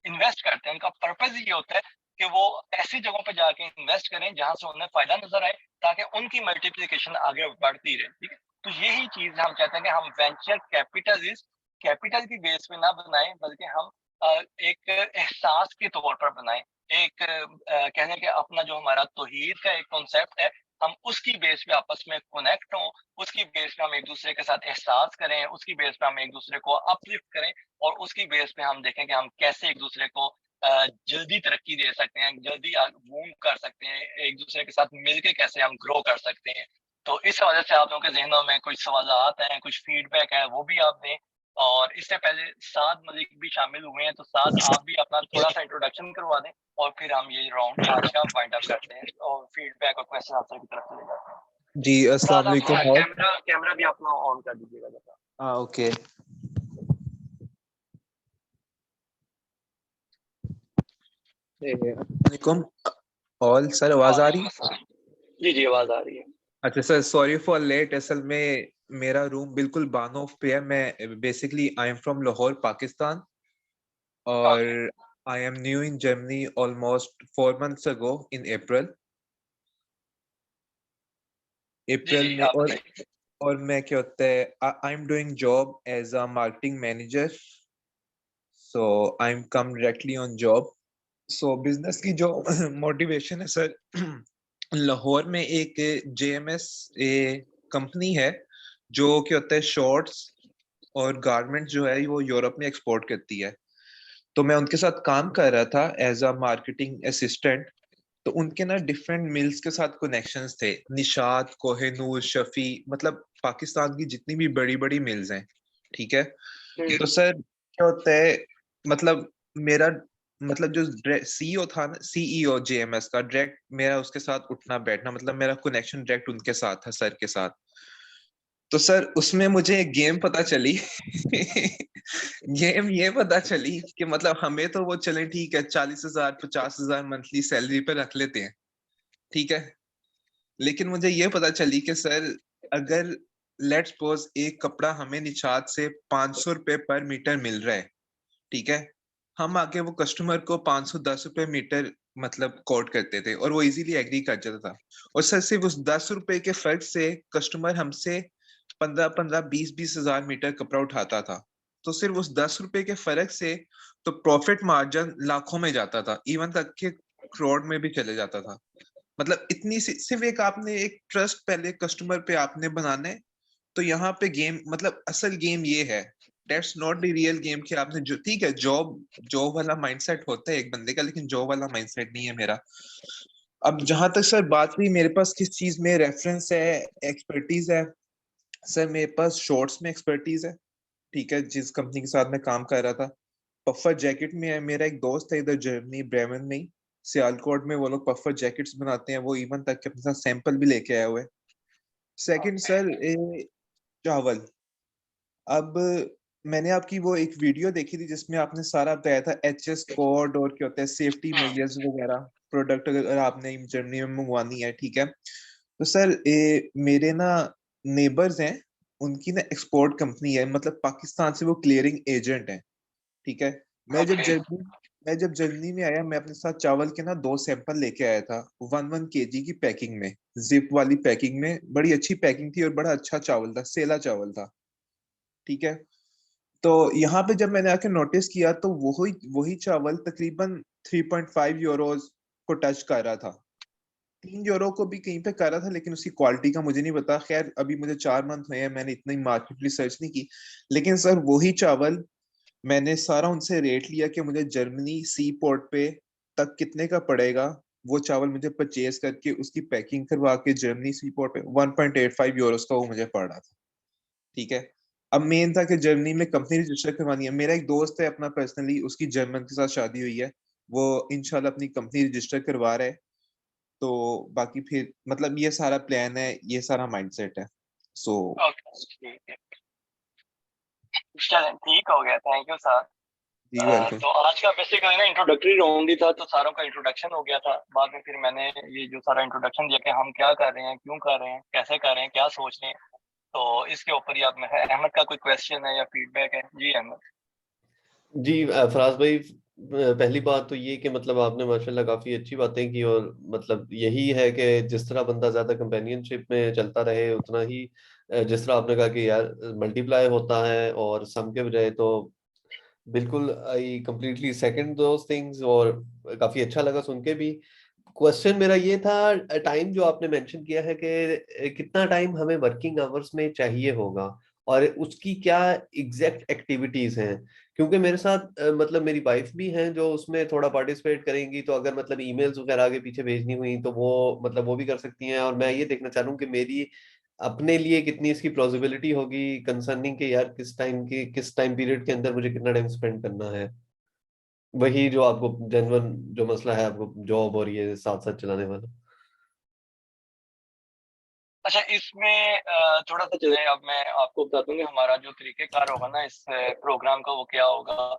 इन्वेस्ट करते हैं। उनका पर्पज ये होता है कि वो ऐसी जगहों पर जाके इन्वेस्ट करें जहां से उन्हें फायदा नजर आए, ताकि उनकी मल्टीप्लिकेशन आगे बढ़ती रहे। ठीक है, तो यही चीज हम चाहते हैं कि हम वेंचर कैपिटलिस्ट कैपिटल की बेस पे ना बनाएं, बल्कि हम एक एहसास के तौर पर बनाएं। एक कहने के अपना जो हमारा तौहीद का एक कॉन्सेप्ट है, हम उसकी बेस पे आपस में कनेक्ट हों, उसकी बेस पे हम एक दूसरे के साथ एहसास करें, उसकी बेस पे हम एक दूसरे को अपलिफ्ट करें, और उसकी बेस पे हम देखें कि हम कैसे एक दूसरे को जल्दी तरक्की दे सकते हैं, जल्दी मूव कर सकते हैं, एक दूसरे के साथ मिलके कैसे हम ग्रो कर सकते हैं। तो इस वजह से आप लोगों के जहनों में कुछ सवाल हैं, कुछ फीडबैक है, वो भी आप दें। और इससे पहले साद मलिक भी शामिल हुए हैं, तो साद आप भी अपना थोड़ा सा इंट्रोडक्शन करवा दें, और फिर हम ये राउंड आज का वाइंड अप करते हैं और फीडबैक और क्वेश्चन आंसर की तरफ चले जाते हैं। जी अस्सलाम वालेकुम। कैमरा भी अपना ऑन कर दीजिएगा जरा। ओके। वालेकुम ऑल। सर आवाज आ रही है? जी जी आवाज आ रही है। अच्छा सर, सॉरी फॉर लेट। असल में मेरा रूम बिल्कुल बानोफ पे है। मैं basically I am from Lahore Pakistan, और I am new in Germany almost 4 months ago in अप्रैल में। और मैं क्या होता है, I am doing job as a marketing manager, so I am come directly on job. So business की जो मोटिवेशन है सर, लाहौर में एक जेएमएस कंपनी है जो क्या होता है शॉर्ट्स और गारमेंट जो है वो यूरोप में एक्सपोर्ट करती है। तो मैं उनके साथ काम कर रहा था एज अ मार्केटिंग असिस्टेंट। तो उनके ना डिफरेंट मिल्स के साथ कनेक्शंस थे, निशात, कोहिनूर, शफी, मतलब पाकिस्तान की जितनी भी बड़ी बड़ी मिल्स हैं। ठीक है, तो सर क्या होता है, मतलब मेरा मतलब जो सीईओ था ना, सीईओ जेएमएस का, डायरेक्ट मेरा उसके साथ उठना बैठना, मतलब मेरा कनेक्शन डायरेक्ट उनके साथ था, सर के साथ। तो सर उसमें मुझे एक गेम पता चली गेम ये पता चली कि मतलब हमें तो वो चले ठीक है 40,000 50,000 मंथली सैलरी पे रख लेते हैं, ठीक है। लेकिन मुझे ये पता चली कि सर अगर लेट्स सपोज एक कपड़ा हमें निशात से 500 रुपए पर मीटर मिल रहा है, ठीक है, हम आके वो कस्टमर को 510 रुपए मीटर मतलब कोट करते थे, और वो इजीली एग्री कर जाता था। और सर सिर्फ उस 10 रुपए के फर्क से कस्टमर हमसे 15-15 20-20 हजार मीटर कपड़ा उठाता था। तो सिर्फ उस 10 रुपए के फर्क से तो प्रॉफिट मार्जिन लाखों में जाता था, इवन तक के करोड़ में भी चले जाता था। मतलब इतनी सिर्फ एक आपने एक ट्रस्ट पहले कस्टमर पे आपने बनाना है। तो यहाँ पे गेम मतलब असल गेम ये है, that's not the real game कि आपने जो ठीक है जॉब जॉब वाला माइंडसेट होता है एक बंदे का, लेकिन जॉब वाला माइंडसेट नहीं है मेरा। अब जहां तक सर बात हुई मेरे पास किस चीज में रेफरेंस है, एक्सपर्टीज है, सर मेरे पास शॉर्ट्स में एक्सपर्टीज है। ठीक है, जिस कंपनी के साथ मैं काम कर रहा था, पफर जैकेट में है। मेरा एक दोस्त है इधर जर्मनी ब्रेमेन में ही, सियालकोट में, वो लोग पफर जैकेट्स बनाते हैं, वो इवन तक के अपने साथ सैंपल भी लेके आए हुए। सेकंड सर चावल। अब मैंने आपकी वो एक वीडियो देखी थी जिसमें आपने सारा बताया था एचएस कोड और क्या होता है सेफ्टी मेजर्स वगैरह, प्रोडक्ट अगर आपने जर्मनी में मंगवानी है, ठीक है। तो सर मेरे ना नेबर्स हैं, उनकी ना एक्सपोर्ट कंपनी है, मतलब पाकिस्तान से वो क्लियरिंग एजेंट है, ठीक है। मैं जब ओके जर्मनी मैं जब जर्मनी में आया, मैं अपने साथ चावल के ना 2 सैंपल लेके आया था, 1 1 kg की पैकिंग में, जिप वाली पैकिंग में, बड़ी अच्छी पैकिंग थी और बड़ा अच्छा चावल था, सेला चावल था, ठीक है। तो यहाँ पे जब मैंने आके नोटिस किया तो वही वही चावल तकरीबन 3.5 यूरोज को टच कर रहा था, 3 यूरो को भी कहीं पे कर रहा था, लेकिन उसकी क्वालिटी का मुझे नहीं पता। खैर अभी मुझे 4 मंथ हुए हैं, मैंने इतना ही मार्केट रिसर्च नहीं की। लेकिन सर वही चावल मैंने सारा उनसे रेट लिया कि मुझे जर्मनी सी पोर्ट पे तक कितने का पड़ेगा। वो चावल मुझे परचेज करके उसकी पैकिंग करवा के जर्मनी सी पोर्ट पे 1.85 यूरोस का वो मुझे पड़ रहा था, ठीक है। अब मेन था कि जर्मनी में कंपनी रजिस्टर करवानी है। मेरा एक दोस्त है अपना पर्सनली, उसकी जर्मन के साथ शादी हुई है, वो इंशाल्लाह अपनी कंपनी रजिस्टर करवा रहा है। तो बाकी फिर मतलब ये सारा प्लान है, ये सारा माइंडसेट है। सो ओके ठीक है, चलें ठीक हो गया, थैंक यू सर। जी वेलकम। तो आज का बेसिकली ना इंट्रोडक्टरी राउंड ही था, तो सारों का इंट्रोडक्शन हो गया था। बाद में फिर मैंने ये जो सारा इंट्रोडक्शन दिया कि हम क्या कर रहे हैं, क्यों कर रहे हैं, कैसे कर रहे हैं, क्या सोच रहे हैं, तो इसके ऊपर ही आप में है। अहमद का कोई क्वेश्चन है या फीडबैक है? जी अहमद। जी फराज भाई, पहली बात तो ये कि मतलब आपने माशाल्लाह काफी अच्छी बातें की, और मतलब यही है कि जिस तरह बंदा ज्यादा कंपेनियनशिप में चलता रहे उतना ही जिस तरह आपने कहा कि यार मल्टीप्लाई होता है और सम के बजाय, तो बिल्कुल I completely second those things, और काफी अच्छा लगा सुन के भी। क्वेश्चन मेरा ये था, टाइम जो आपने मेंशन किया है कि कितना टाइम हमें वर्किंग आवर्स में चाहिए होगा और उसकी क्या एग्जैक्ट एक्टिविटीज हैं, क्योंकि मेरे साथ मतलब मेरी वाइफ भी हैं जो उसमें थोड़ा पार्टिसिपेट करेंगी, तो अगर मतलब ईमेल्स वगैरह आगे पीछे भेजनी हुई तो वो मतलब वो भी कर सकती हैं, और मैं ये देखना चाह रहा हूँ कि मेरी अपने लिए कितनी इसकी प्लॉजिबिलिटी होगी कंसर्निंग के यार किस टाइम पीरियड के अंदर मुझे कितना टाइम स्पेंड करना है। वही जो आपको जेन्युइन जो मसला है, आपको जॉब और ये साथ साथ चलाने वाला। अच्छा, इसमें थोड़ा सा चले, अब मैं आपको बता दूं कि हमारा जो तरीकेकार होगा ना इस प्रोग्राम का, वो क्या होगा।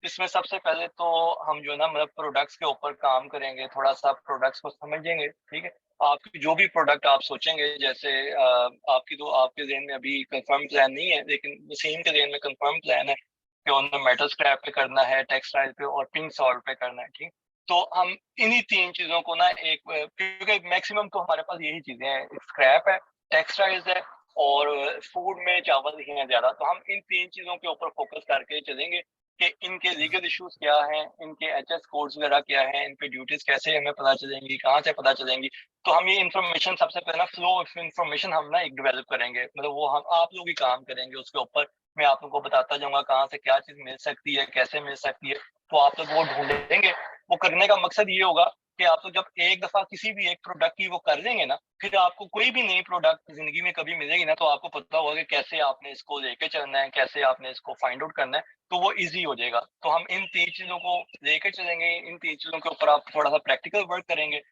इसमें सबसे पहले तो हम जो है ना मतलब प्रोडक्ट्स के ऊपर काम करेंगे, थोड़ा सा प्रोडक्ट्स को समझेंगे, ठीक है। आपकी जो भी प्रोडक्ट आप सोचेंगे, जैसे आपकी तो आपके ज़हन में अभी कंफर्म प्लान नहीं है, लेकिन वसीम के ज़हन में कंफर्म प्लान है कि उन्होंने मेटल स्क्रैप पे करना है, टेक्सटाइल पे और पिंक सॉल्ट पे करना है, ठीक। तो हम इन्हीं 3 चीज़ों को ना एक क्योंकि मैक्सिमम तो हमारे पास यही चीज़ें हैं, स्क्रैप है, टेक्सटाइल्स है और फूड में चावल ही है ज़्यादा। तो हम इन 3 चीज़ों के ऊपर फ़ोकस करके चलेंगे कि इनके लीगल इश्यूज़ क्या हैं, इनके एचएस कोड्स वगैरह क्या हैं, इन पे ड्यूटीज़ कैसे हमें पता चलेंगी, कहाँ से पता चलेंगी। तो हम ये इन्फॉर्मेशन सबसे पहले ना फ्लो ऑफ इन्फॉर्मेशन हम ना एक डेवलप करेंगे, मतलब वो हम आप लोग ही काम करेंगे उसके ऊपर। मैं आप लोगों को बताता जाऊँगा कहाँ से क्या चीज़ मिल सकती है, कैसे मिल सकती है, तो आप लोग वो ढूँढेंगे। वो करने का मकसद ये होगा कि आप लोग जब एक दफ़ा किसी भी एक प्रोडक्ट की वो कर लेंगे ना, फिर आपको कोई भी नई प्रोडक्ट ज़िंदगी में कभी मिलेगी ना, तो आपको पता होगा कि कैसे आपने इसको लेके चलना है, कैसे आपने इसको फाइंड आउट करना है, तो वो ईज़ी हो जाएगा। तो हम इन 3 चीज़ों को लेके चलेंगे, इन 3 चीज़ों के ऊपर आप थोड़ा-सा प्रैक्टिकल वर्क करेंगे।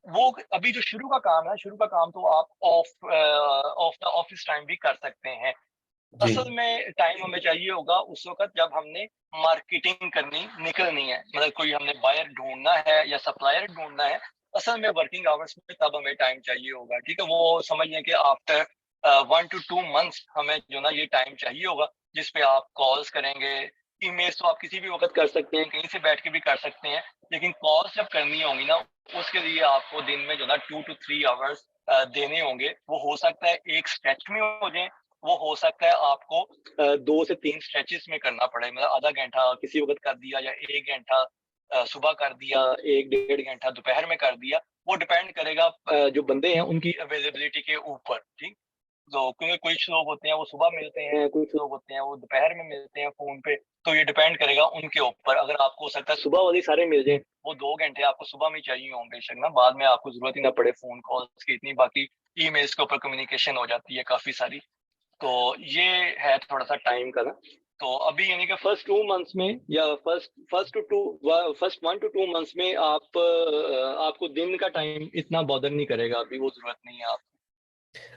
वो अभी जो शुरू का काम है, शुरू का काम तो आप ऑफ द ऑफिस टाइम भी कर सकते हैं। जी। असल में टाइम हमें चाहिए होगा उस वक़्त जब हमने मार्केटिंग करनी निकलनी है, मतलब कोई हमने बायर ढूँढना है या सप्लायर ढूँढना है। असल में वर्किंग आवर्स में तब हमें टाइम चाहिए होगा, ठीक है? वो समझ लें कि आफ्टर 1 टू 2 मंथ्स हमें जो ना ये टाइम चाहिए होगा, जिस पे आप कॉल्स करेंगे, ईमेल्स तो आप किसी भी वक़्त कर सकते हैं, कहीं से बैठ के भी कर सकते हैं। लेकिन कॉल्स जब करनी होंगी ना, उसके लिए आपको दिन में जो ना 2 टू 3 आवर्स देने होंगे। वो हो सकता है एक स्ट्रेच में हो जाएँ, वो हो सकता है आपको 2 से 3 स्ट्रेचेस में करना पड़े, मतलब आधा घंटा किसी वक़्त कर दिया या 1 घंटा सुबह कर दिया, 1 डेढ़ घंटा दोपहर में कर दिया। वो डिपेंड करेगा जो बंदे हैं उनकी अवेलेबिलिटी के ऊपर, ठीक? तो क्योंकि कुछ लोग होते हैं वो सुबह मिलते हैं, कुछ लोग होते हैं वो दोपहर में मिलते हैं फ़ोन पे, तो ये डिपेंड करेगा उनके ऊपर। अगर आपको हो सकता है सुबह वाले सारे मिल जाएँ, वो 2 घंटे आपको सुबह में चाहिए हों बेशक ना, बाद में आपको ज़रूरत ही ना पड़े फ़ोन कॉल्स की इतनी, बाकी ईमेल्स के ऊपर कम्युनिकेशन हो जाती है काफ़ी सारी। तो ये है थोड़ा-सा टाइम का ना। तो अभी यानी कि फर्स्ट 2 मंथ्स में या फर्स्ट 1 टू 2 मंथ्स में आपको दिन का टाइम इतना बॉदर नहीं करेगा, अभी वो ज़रूरत नहीं है आपको।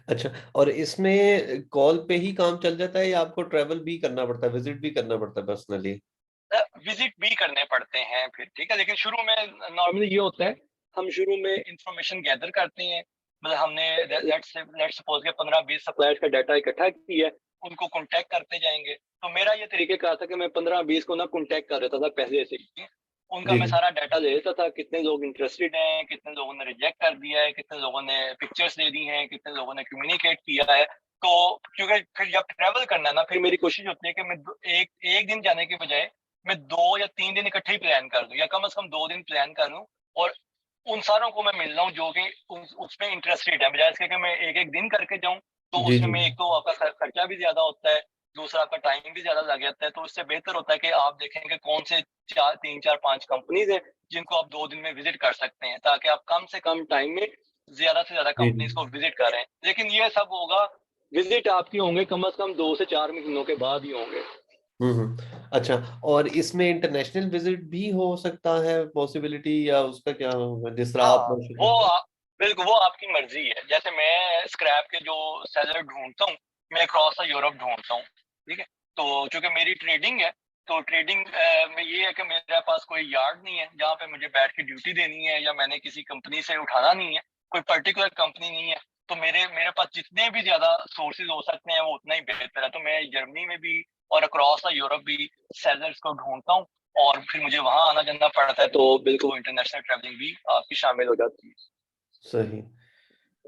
अच्छा, और इसमें कॉल पे ही काम चल जाता है या आपको ट्रैवल भी करना पड़ता है, विजिट भी करना पड़ता है पर्सनली? विज़िट भी करने पड़ते हैं फिर, ठीक है? लेकिन शुरू में नॉर्मली ये होता है, हम शुरू में इन्फॉर्मेशन गैदर करते हैं, मतलब हमने लेट्स सपोज के 15-20 सप्लायर्स का डाटा इकट्ठा किया है, उनको कॉन्टैक्ट करते जाएंगे। तो मेरा ये तरीक़ेकार था कि मैं 15-20 को ना कॉन्टैक्ट कर देता था पहले से ही। उनका जी, मैं जी। सारा डाटा ले लेता था, कितने लोग इंटरेस्टेड हैं, कितने लोगों ने रिजेक्ट कर दिया है, कितने लोगों ने पिक्चर्स दे दी हैं, कितने लोगों ने कम्युनिकेट किया है। तो क्योंकि फिर जब ट्रैवल करना है ना, फिर मेरी कोशिश होती है कि मैं एक दिन जाने के बजाय मैं 2 या 3 दिन इकट्ठे ही प्लान कर दूँ, या कम से कम 2 दिन प्लान कर लूँ, और उन सारों को मैं मिल रहा हूँ जो कि उसमें इंटरेस्टेड है, बजाय इसके कि मैं एक-एक दिन करके जाऊँ। तो जी, उसमें जी। में एक तो आपका खर्चा भी ज़्यादा होता है, दूसरा आपका टाइम भी ज़्यादा लग जाता है। तो उससे बेहतर होता है कि आप देखें कि कौन से 3, 4, 5 कंपनीज़ हैं, जिनको आप 2 दिन में विज़िट कर सकते हैं, ताकि आप कम से कम टाइम में ज़्यादा से ज़्यादा जी, कंपनीज़ को जी। विज़िट करें। लेकिन ये सब होगा, विज़िट आपकी होंगे कम से कम 2 से 4 महीनों के बाद ही होंगे। हुँ, हुँ। अच्छा, और इसमें इंटरनेशनल विज़िट भी हो सकता है पॉसिबिलिटी, या उसका क्या होगा? जिस तरह आप हाँ, वो मेंशन बिल्कुल वो आपकी मर्ज़ी है। जैसे मैं स्क्रैप के जो सेलर ढूँढता हूँ, मैं अक्रॉस द यूरोप ढूँढता हूँ, ठीक है? तो चूँकि मेरी ट्रेडिंग है, तो ट्रेडिंग में ये है कि मेरे पास कोई यार्ड नहीं है, जहाँ पे मुझे बैठ के ड्यूटी देनी है, या मैंने किसी कंपनी से उठाना नहीं है, कोई पर्टिकुलर कंपनी नहीं है। तो मेरे पास जितने भी ज़्यादा सोर्सेज़ हो सकते हैं, वो उतना ही बेहतर है। तो मैं जर्मनी में भी और अक्रॉस द यूरोप भी सेलर्स को ढूँढता हूँ, और फिर मुझे वहाँ आना-जाना पड़ता है, तो बिल्कुल इंटरनेशनल ट्रैवलिंग भी आपकी शामिल हो जाती है। सही।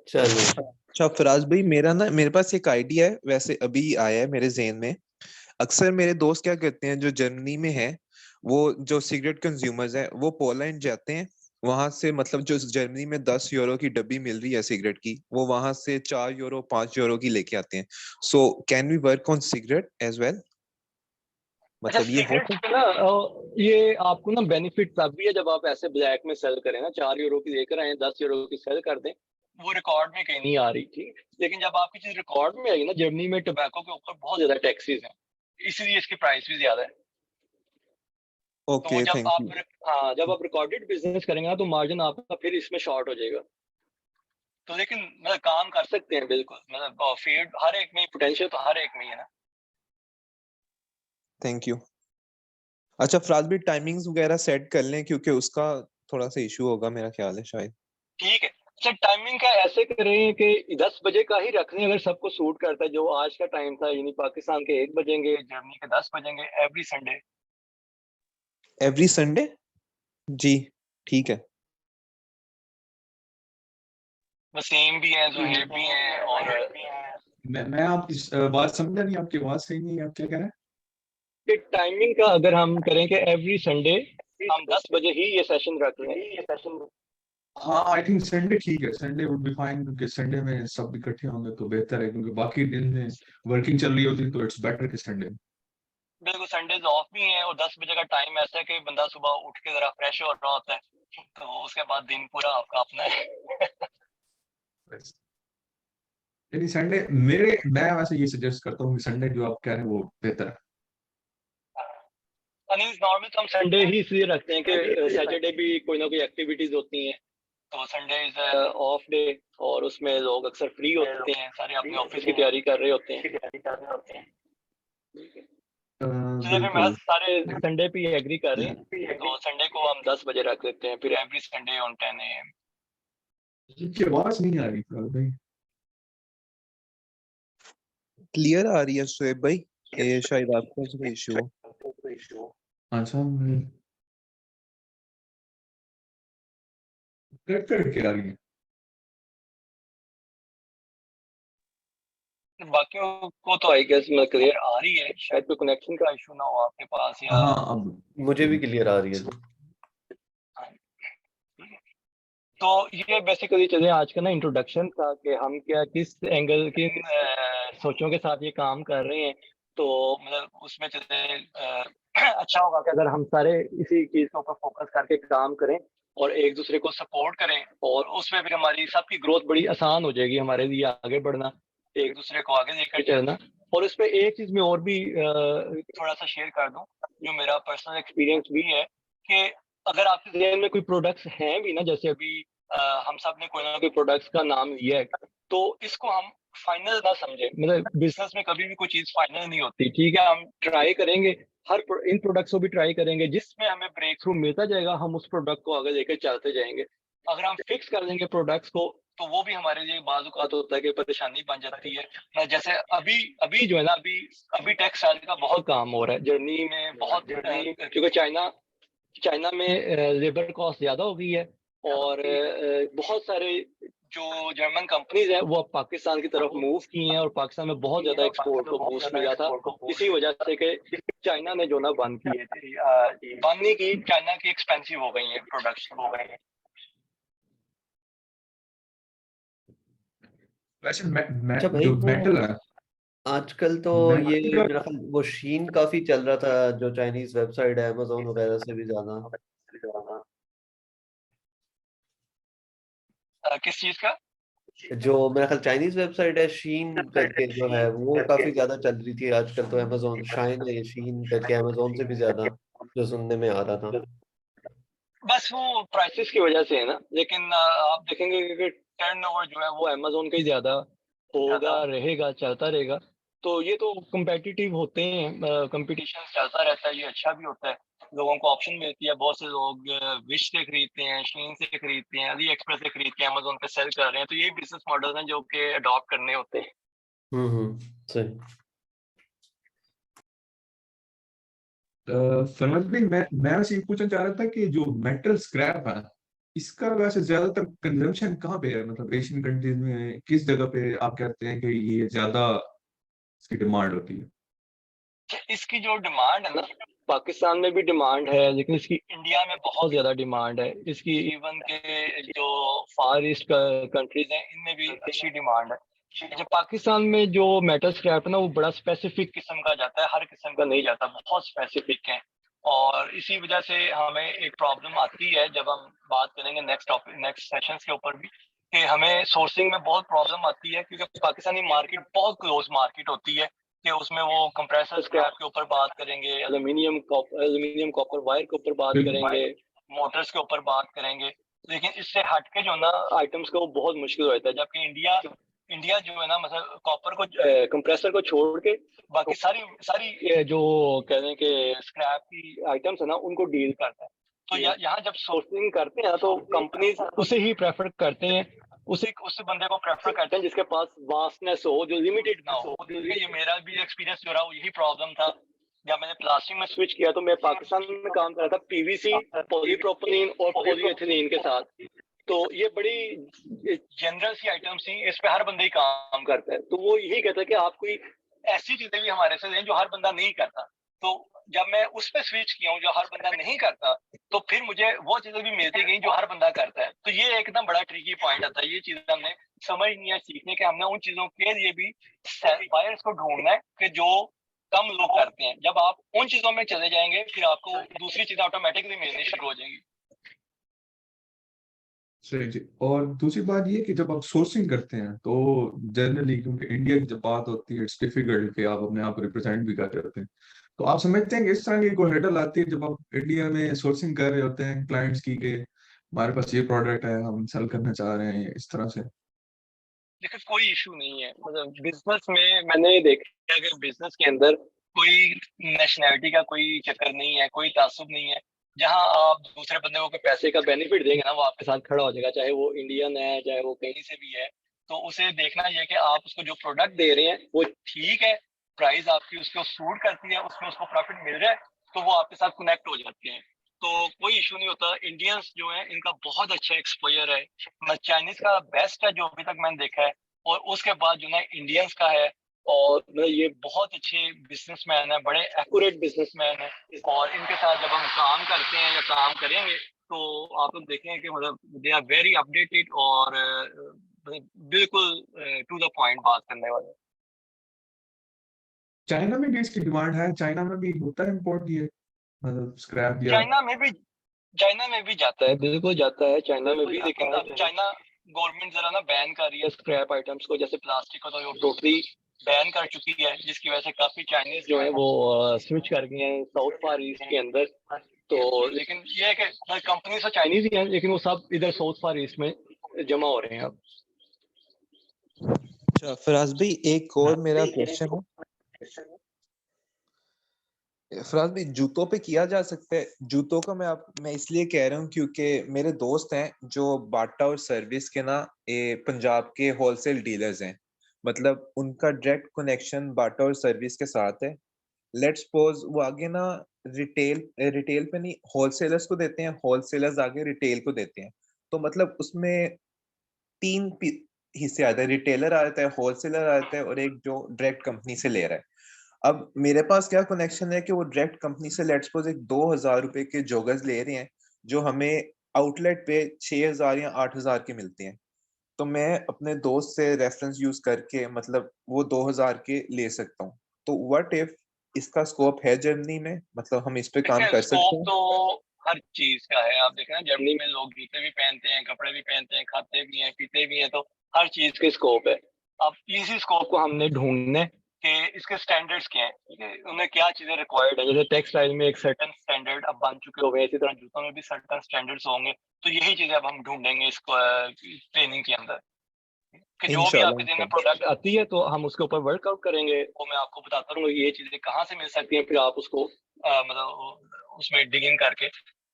चलिए। अच्छा फराज भाई, मेरे पास एक आइडिया है, वैसे अभी आया है मेरे ज़हन में। अक्सर मेरे दोस्त क्या करते हैं जो जर्मनी में है, वो जो सिगरेट कंज्यूमर्स हैं, वो पोलैंड जाते हैं। वहां से मतलब जो जर्मनी में 10 यूरो की डब्बी मिल रही है सिगरेट की, वो वहां से 4 यूरो 5 यूरो की लेके आते हैं। So can we work on cigarette as well? अच्छा, मतलब ये हो सिगरेट्स सकता पे ना ये आपको ना बेनिफिट तब भी है जब आप ऐसे ब्लैक में सेल करें ना, 4 यूरो की लेकर आए, 10 यूरो की सेल कर दें, वो रिकॉर्ड में कहीं नहीं आ रही थी। लेकिन जब आपकी चीज़ रिकॉर्ड में आई ना, जर्मनी में टोबैको के ऊपर बहुत ज़्यादा टैक्सेस हैं, इसलिए इसकी प्राइस भी ज़्यादा है। तो वो ओके, जब थैंक आप यू। हाँ, जब आप रिकॉर्डेड बिज़नेस करेंगे ना, तो मार्जिन आपका फिर इसमें शॉर्ट हो जाएगा। तो लेकिन मतलब काम कर सकते हैं बिल्कुल, मतलब फील्ड हर एक में पोटेंशियल तो हर एक में ही है ना। Thank you. अच्छा फराज भाई, टाइमिंग्स वगैरह सेट कर लें, क्योंकि उसका थोड़ा सा इशू होगा मेरा ख्याल है शायद। ठीक है। अच्छा, टाइमिंग का ऐसे करें कि 10 बजे का ही रख लें, अगर सबको सूट करता है। जो आज का टाइम था, यानी पाकिस्तान के 1 बजेंगे, जर्मनी के 10 बजेंगे, एवरी संडे। Every Sunday? जी, ठीक है। वसीम भी हैं, ज़ुहैब भी हैं, और मैं आपकी बात समझा नहीं, आपकी आवाज सही नहीं है, आप क्या कह रहे हैं? ये टाइमिंग का अगर हम करें कि एवरी संडे हम 10 बजे ही ये सेशन रख लें। हाँ, आई थिंक संडे ठीक है, संडे वुड बी फाइन, क्योंकि संडे में सब इकट्ठे होंगे तो बेहतर है, क्योंकि बाकी दिन में वर्किंग चल रही होती है, तो इट्स बेटर कि संडे। बिल्कुल, संडेज़ ऑफ भी हैं, और 10 बजे का टाइम ऐसा है कि बंदा सुबह उठ के ज़रा फ्रेश हो रहा होता है, तो उसके बाद दिन पूरा आपका अपना है। यानी संडे मैं वैसे ये सजेस्ट करता हूँ कि संडे जो आप कह रहे हैं वो बेहतर है। नहीं, नॉर्मल तो हम संडे ही इसलिए रखते हैं कि सैटरडे भी कोई ना कोई एक्टिविटीज होती हैं, तो संडे इज ऑफ डे, और उसमें लोग अक्सर फ्री होते हैं, सारे अपने ऑफिस की तैयारी कर रहे होते हैं। चलिए, फिर मैं बिल्कुल। सारे संडे पे एग्री कर रहे हैं, तो संडे को हम 10 बजे रख लेते हैं, फिर एवरी संडे ऑन 10 AM। आपकी आवाज नहीं आ रही फिलहाल भाई। क्लियर आ रही है शुएब भाई? ये शायद आपका कोई इशू हो। अच्छा, कट कट के आ रही है। बाकियों को तो आई गेस मैं क्लियर आ रही है, शायद कोई कनेक्शन का इशू ना हो आपके पास, या हाँ, अब मुझे भी क्लियर आ रही है जी। तो ये बेसिकली चलिए आज का ना इंट्रोडक्शन था कि हम क्या किस एंगल किन सोचों के साथ ये काम कर रहे हैं। तो मतलब उसमें चले अच्छा होगा कि अगर हम सारे इसी चीज़ के ऊपर फोकस करके काम करें, और एक दूसरे को सपोर्ट करें, और उसमें फिर हमारी सबकी ग्रोथ बड़ी आसान हो जाएगी, हमारे लिए आगे बढ़ना, एक दूसरे को आगे लेकर चलना। और इसमें एक चीज़ मैं और भी थोड़ा सा शेयर कर दूं, जो मेरा पर्सनल एक्सपीरियंस भी है, कि अगर आपके ज़हन में कोई प्रोडक्ट्स हैं भी ना, जैसे अभी हम सब ने कोई ना कोई प्रोडक्ट्स का नाम लिया है, तो इसको हम फाइनल ना समझें। मतलब बिजनेस में कभी भी कोई चीज़ फाइनल नहीं होती, ठीक है? हम ट्राई करेंगे, इन प्रोडक्ट्स को भी ट्राई करेंगे, जिसमें हमें ब्रेक थ्रू मिलता जाएगा, हम उस प्रोडक्ट को आगे लेकर चलते जाएंगे। अगर हम फिक्स कर देंगे प्रोडक्ट्स को, तो वो भी हमारे लिए बाज़ औक़ात होता है कि परेशानी बन जाती है। जैसे अभी जो है ना अभी टेक्सटाइल का बहुत काम हो रहा है जर्मनी में बहुत क्योंकि चाइना में लेबर कॉस्ट ज़्यादा हो गई है और बहुत सारे जो जर्मन कंपनीज़ हैं वो अब पाकिस्तान की तरफ मूव की हैं और पाकिस्तान में बहुत ज़्यादा एक्सपोर्ट को बूस्ट मिला था इसी वजह से कि चाइना ने जो ना बंद किए थे बंद नहीं की, चाइना की एक्सपेंसिव हो गई है प्रोडक्शन हो गई है। वैसे अच्छा भाई जो वो मेटल है आजकल तो ये मेटल का मेरा ख्याल वो शीन काफी चल रहा था, जो चाइनीज वेबसाइट है अमेजोन वगैरह से भी ज्यादा। किस चीज़ का? जो मेरा ख्याल चाइनीज वेबसाइट है शीन करके जो है वो काफी ज्यादा चल रही थी आजकल, तो अमेजोन शाइन है ये शीन करके अमेजोन से भी ज्यादा जो सुनने में आ रहा था। बस वो प्राइसेस की वजह से है ना, लेकिन आप देखेंगे कि टर्नओवर जो है वो अमेज़न का ही ज़्यादा होगा, रहेगा, चलता रहेगा। तो ये तो कॉम्पिटिटिव होते हैं, कॉम्पिटिशन चलता रहता है, ये अच्छा भी होता है। लोगों को ऑप्शन मिलती है, बहुत से लोग विश से खरीदते हैं, शीन से खरीदते हैं, अली एक्सप्रेस से खरीदते हैं, अमेज़न पे सेल कर रहे हैं। तो यही बिज़नेस मॉडल हैं जो कि अडॉप्ट करने होते हैं। सही। फरमान भाई मैं वैसे ये पूछना चाह रहा था कि जो मेटल स्क्रैप है इसका वैसे ज्यादातर कंजम्पशन कहाँ पे है, मतलब एशियन कंट्रीज में किस जगह पे आप कहते हैं कि ये ज्यादा इसकी डिमांड होती है? इसकी जो डिमांड है ना, पाकिस्तान में भी डिमांड है, लेकिन इसकी इंडिया में बहुत ज़्यादा डिमांड है। इसकी इवन के जो फार ईस्ट कंट्रीज़ हैं, इनमें भी अच्छी डिमांड है। जो पाकिस्तान में जो मेटल स्क्रैप है ना, वो बड़ा स्पेसिफिक किस्म का जाता है, हर किस्म का नहीं जाता, बहुत स्पेसिफिक है। और इसी वजह से हमें एक प्रॉब्लम आती है, जब हम बात करेंगे नेक्स्ट सेशंस के ऊपर भी, कि हमें सोर्सिंग में बहुत प्रॉब्लम आती है, क्योंकि पाकिस्तानी मार्केट बहुत क्लोज मार्केट होती है कि उसमें वो कंप्रेसर स्क्रैप के ऊपर बात करेंगे, एल्यूमिनियम कॉपर वायर के ऊपर बात बिल्कुल। करेंगे, मोटर्स के ऊपर बात करेंगे। लेकिन इससे हट के जो ना आइटम्स का वो बहुत मुश्किल हो जाता है, जबकि इंडिया जो है ना, मतलब कॉपर को कंप्रेसर को छोड़ के बाकी सारी सारी जो कह रहे हैं कि स्क्रैप की आइटम्स है ना, उनको डील करता है। तो यहाँ जब सोर्सिंग करते हैं तो कंपनीज उसे ही प्रेफर करते हैं, उस बंदे को प्रेफर करते हैं जिसके पास वास्टनेस हो, जो लिमिटेड ना हो। क्योंकि ये मेरा भी एक्सपीरियंस जो रहा वो यही प्रॉब्लम था। जब मैंने प्लास्टिक में स्विच किया तो मैं पाकिस्तान में काम कर रहा था पीवीसी, पॉलीप्रोपिलीन और पॉलीएथिलीन के साथ। तो ये बड़ी जनरल सी आइटम्स थी, इस पे हर बंदा ही काम करता है। तो वो यही कहता है कि आप कोई ऐसी चीजें भी हमारे से लें जो हर बंदा नहीं करता। तो जब मैं उस पे स्विच किया हूँ जो हर बंदा नहीं करता, तो फिर मुझे वो चीजें भी मिलती गई जो हर बंदा करता है। तो ये एकदम बड़ा ट्रिकी पॉइंट आता है। ये चीजें हमने समझनी है, सीखने के हमने उन चीजों के लिए भी बायर्स को ढूंढना है कि जो कम लोग करते हैं। जब आप उन चीजों में चले जाएंगे, फिर आपको दूसरी चीजें ऑटोमेटिकली मिलनी शुरू हो जाएंगी। सही जी। और दूसरी बात ये कि जब आप सोर्सिंग करते हैं तो जनरली, क्योंकि इंडिया की जब बात होती है इट्स डिफिकल्ट कि आप अपने आप रिप्रेजेंट भी कर रहे होते हैं, तो आप समझते हैं कि इस तरह की कोई हर्डल आती है जब आप इंडिया में सोर्सिंग कर रहे होते हैं क्लाइंट्स की, कि हमारे पास ये प्रोडक्ट है हम सेल करना चाह रहे हैं इस तरह से? देखो कोई इशू नहीं है, मतलब बिजनेस में मैंने देखा है कि बिजनेस के अंदर कोई नेशनैलिटी का कोई चक्कर नहीं है, कोई तासुब नहीं है। जहां आप दूसरे बंदे को कोई पैसे का बेनिफिट देंगे ना, वो आपके साथ खड़ा हो जाएगा, चाहे वो इंडियन है चाहे वो कहीं से भी है। तो उसे देखना ये कि आप उसको जो प्रोडक्ट दे रहे हैं वो ठीक है, प्राइस आपकी उसको सूट करती है, उसमें उसको प्रॉफिट मिल रहा है, तो वो आपके साथ कनेक्ट हो जाते हैं। तो कोई इशू नहीं होता। इंडियंस जो है इनका बहुत अच्छा एक्सपोजर है, चाइनीज का बेस्ट है जो अभी तक मैंने देखा है, और उसके बाद जो ना इंडियंस का है। और मतलब ये बहुत अच्छे बिजनेसमैन है, बड़े एक्यूरेट बिजनेसमैन है, और इनके साथ जब हम काम करते हैं या काम करेंगे तो आप लोग देखेंगे कि मतलब दे आर वेरी अपडेटेड और बिल्कुल टू द पॉइंट बात करने वाले। चाइना में भी इसकी डिमांड है? चाइना में भी होता है इम्पोर्ट ये, मतलब स्क्रैप या? चाइना में भी जाता है, बिल्कुल जाता है चाइना में भी। लेकिन अब चाइना गवर्नमेंट जरा ना बैन कर रही है स्क्रैप आइटम्स को, जैसे प्लास्टिक को तो टोटली बैन कर चुकी है, जिसकी वजह से काफी चाइनीज जो है वो स्विच कर गए हैं साउथ फार ईस्ट के अंदर। तो लेकिन ये है कि कंपनी तो चाइनीज ही हैं, लेकिन वो सब इधर साउथ फार ईस्ट में जमा हो रहे हैं अब। अच्छा फराज भाई, एक और मेरा क्वेश्चन है। फराज भाई जूतों पे किया जा सकता है। जूतों का मैं इसलिए कह रहा हूँ क्योंकि मेरे दोस्त हैं जो बाटा और सर्विस के ना पंजाब के होलसेल डीलर्स हैं। मतलब उनका डायरेक्ट कनेक्शन बाटा और सर्विस के साथ है। लेट्स सपोज वो आगे ना रिटेल रिटेल पे नहीं, होलसेलर्स को देते हैं, होलसेलर्स आगे रिटेल को देते हैं। तो मतलब उसमें तीन हिस्से आते हैं, रिटेलर आता है, होलसेलर आता है, और एक जो डायरेक्ट कंपनी से ले रहा है। अब मेरे पास क्या कनेक्शन है कि वो डायरेक्ट कंपनी से लेट्स सपोज एक 2,000 रुपए के जोगर्स ले रहे हैं, जो हमें आउटलेट पे 6,000 या 8,000 के मिलते हैं। तो मैं अपने दोस्त से रेफरेंस यूज करके मतलब वो 2,000 के ले सकता हूँ। तो व्हाट इफ इसका स्कोप है जर्मनी में, मतलब हम इस पे काम देखिए कर सकते स्कोप हैं? तो हर चीज का है। आप देखें ना, जर्मनी में लोग जूते भी पहनते हैं, कपड़े भी पहनते हैं, खाते भी हैं, पीते भी हैं, तो हर चीज के स्कोप है। अब इसी स्कोप को हमने ढूंढने कि इसके स्टैंडर्ड्स क्या हैं, ठीक है, उन्हें क्या चीजें रिक्वायर्ड है। जैसे टेक्सटाइल में एक सर्टन स्टैंडर्ड अब बन चुके हो गए, इसी तरह जूतों में भी सर्टन स्टैंडर्ड्स होंगे। तो यही चीजें अब हम ढूंढेंगे इस ट्रेनिंग के अंदर, कि जो भी इंशाल्लाह आपके दिन में इंशाल्लाह। प्रोडक्ट आती है तो हम उसके ऊपर वर्कआउट करेंगे। वो मैं आपको बताता रहूंगा ये चीजें कहाँ से मिल सकती हैं, फिर आप उसको मतलब उसमें डिगिंग करके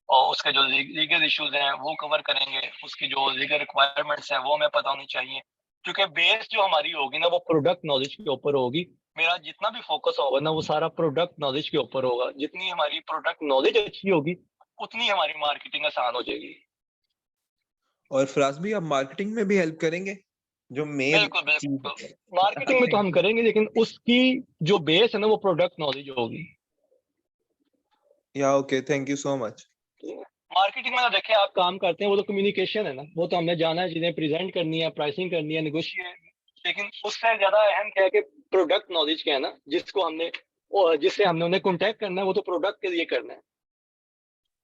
और उसके जो लीगल इश्यूज हैं वो कवर करेंगे। उसकी जो लीगल रिक्वायरमेंट्स हैं वो हमें पता होनी चाहिए, क्योंकि बेस जो हमारी होगी ना वो प्रोडक्ट नॉलेज के ऊपर होगी। मेरा जितना भी फोकस होगा ना वो सारा प्रोडक्ट नॉलेज के ऊपर होगा। जितनी हमारी प्रोडक्ट नॉलेज अच्छी होगी उतनी हमारी मार्केटिंग आसान हो जाएगी। और फराज भी आप मार्केटिंग में भी हेल्प करेंगे, जो मेन बिल्कुल बिल्कुल, चीज मार्केटिंग में तो हम करेंगे, लेकिन उसकी जो बेस है ना वो प्रोडक्ट नॉलेज होगी। या okay, thank you so much. Marketing में तो देखिए आप काम करते हैं, वो तो कम्युनिकेशन है ना, वो तो हमने जाना है, चीजें प्रेजेंट करनी है, प्राइसिंग करनी है, नेगोशिएट। लेकिन उससे ज्यादा अहम क्या है कि प्रोडक्ट नॉलेज क्या है ना, जिससे हमने उन्हें कॉन्टेक्ट करना है, वो तो प्रोडक्ट के लिए करना है।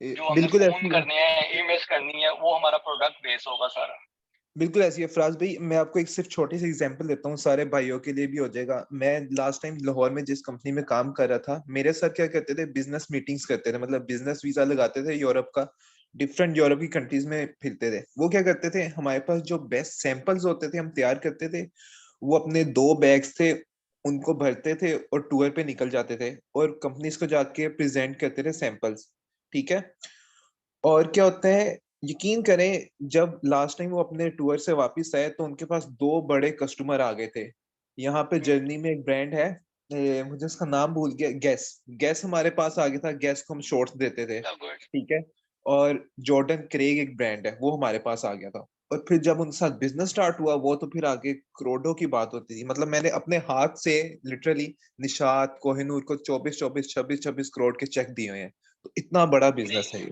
जो हमने बिल्कुल फोन ऐसी है। करने हैं, ईमेल्स करनी है, वो हमारा प्रोडक्ट बेस होगा सारा। बिल्कुल ऐसी है फराज भाई। मैं आपको एक सिर्फ छोटी सी एग्जांपल देता हूँ, सारे भाइयों के लिए भी हो जाएगा। मैं लास्ट टाइम लाहौर में जिस कंपनी में काम कर रहा था, मेरे सर क्या करते थे, बिजनेस मीटिंग्स करते थे, मतलब बिजनेस वीजा लगाते थे यूरोप का। डिफरेंट यूरोप की कंट्रीज में फिरते थे। वो क्या करते थे, हमारे पास जो बेस्ट सैंपल्स होते थे हम तैयार करते थे, वो अपने 2 बैग्स थे, उनको भरते थे और टूर पे निकल जाते थे और कंपनीज को जाके प्रेजेंट करते थे सैंपल्स। ठीक है। और क्या होता है, यकीन करें, जब लास्ट टाइम वो अपने टूर से वापस आए तो उनके पास 2 बड़े कस्टमर आ गए थे। यहाँ पे जर्मनी में एक ब्रांड है, मुझे उसका नाम भूल गया, गैस। गैस हमारे पास आ गया था, गैस को हम शॉर्ट्स देते थे। गुड। ठीक है। और जॉर्डन क्रेग एक ब्रांड है, वो हमारे पास आ गया था। और फिर जब उनके साथ बिजनेस स्टार्ट हुआ, वो तो फिर आगे करोड़ों की बात होती थी। मतलब मैंने अपने हाथ से लिटरली निशात कोहिनूर को 24-24 26-26 करोड़ के चेक दिए हुए हैं। तो इतना बड़ा बिजनेस है ये।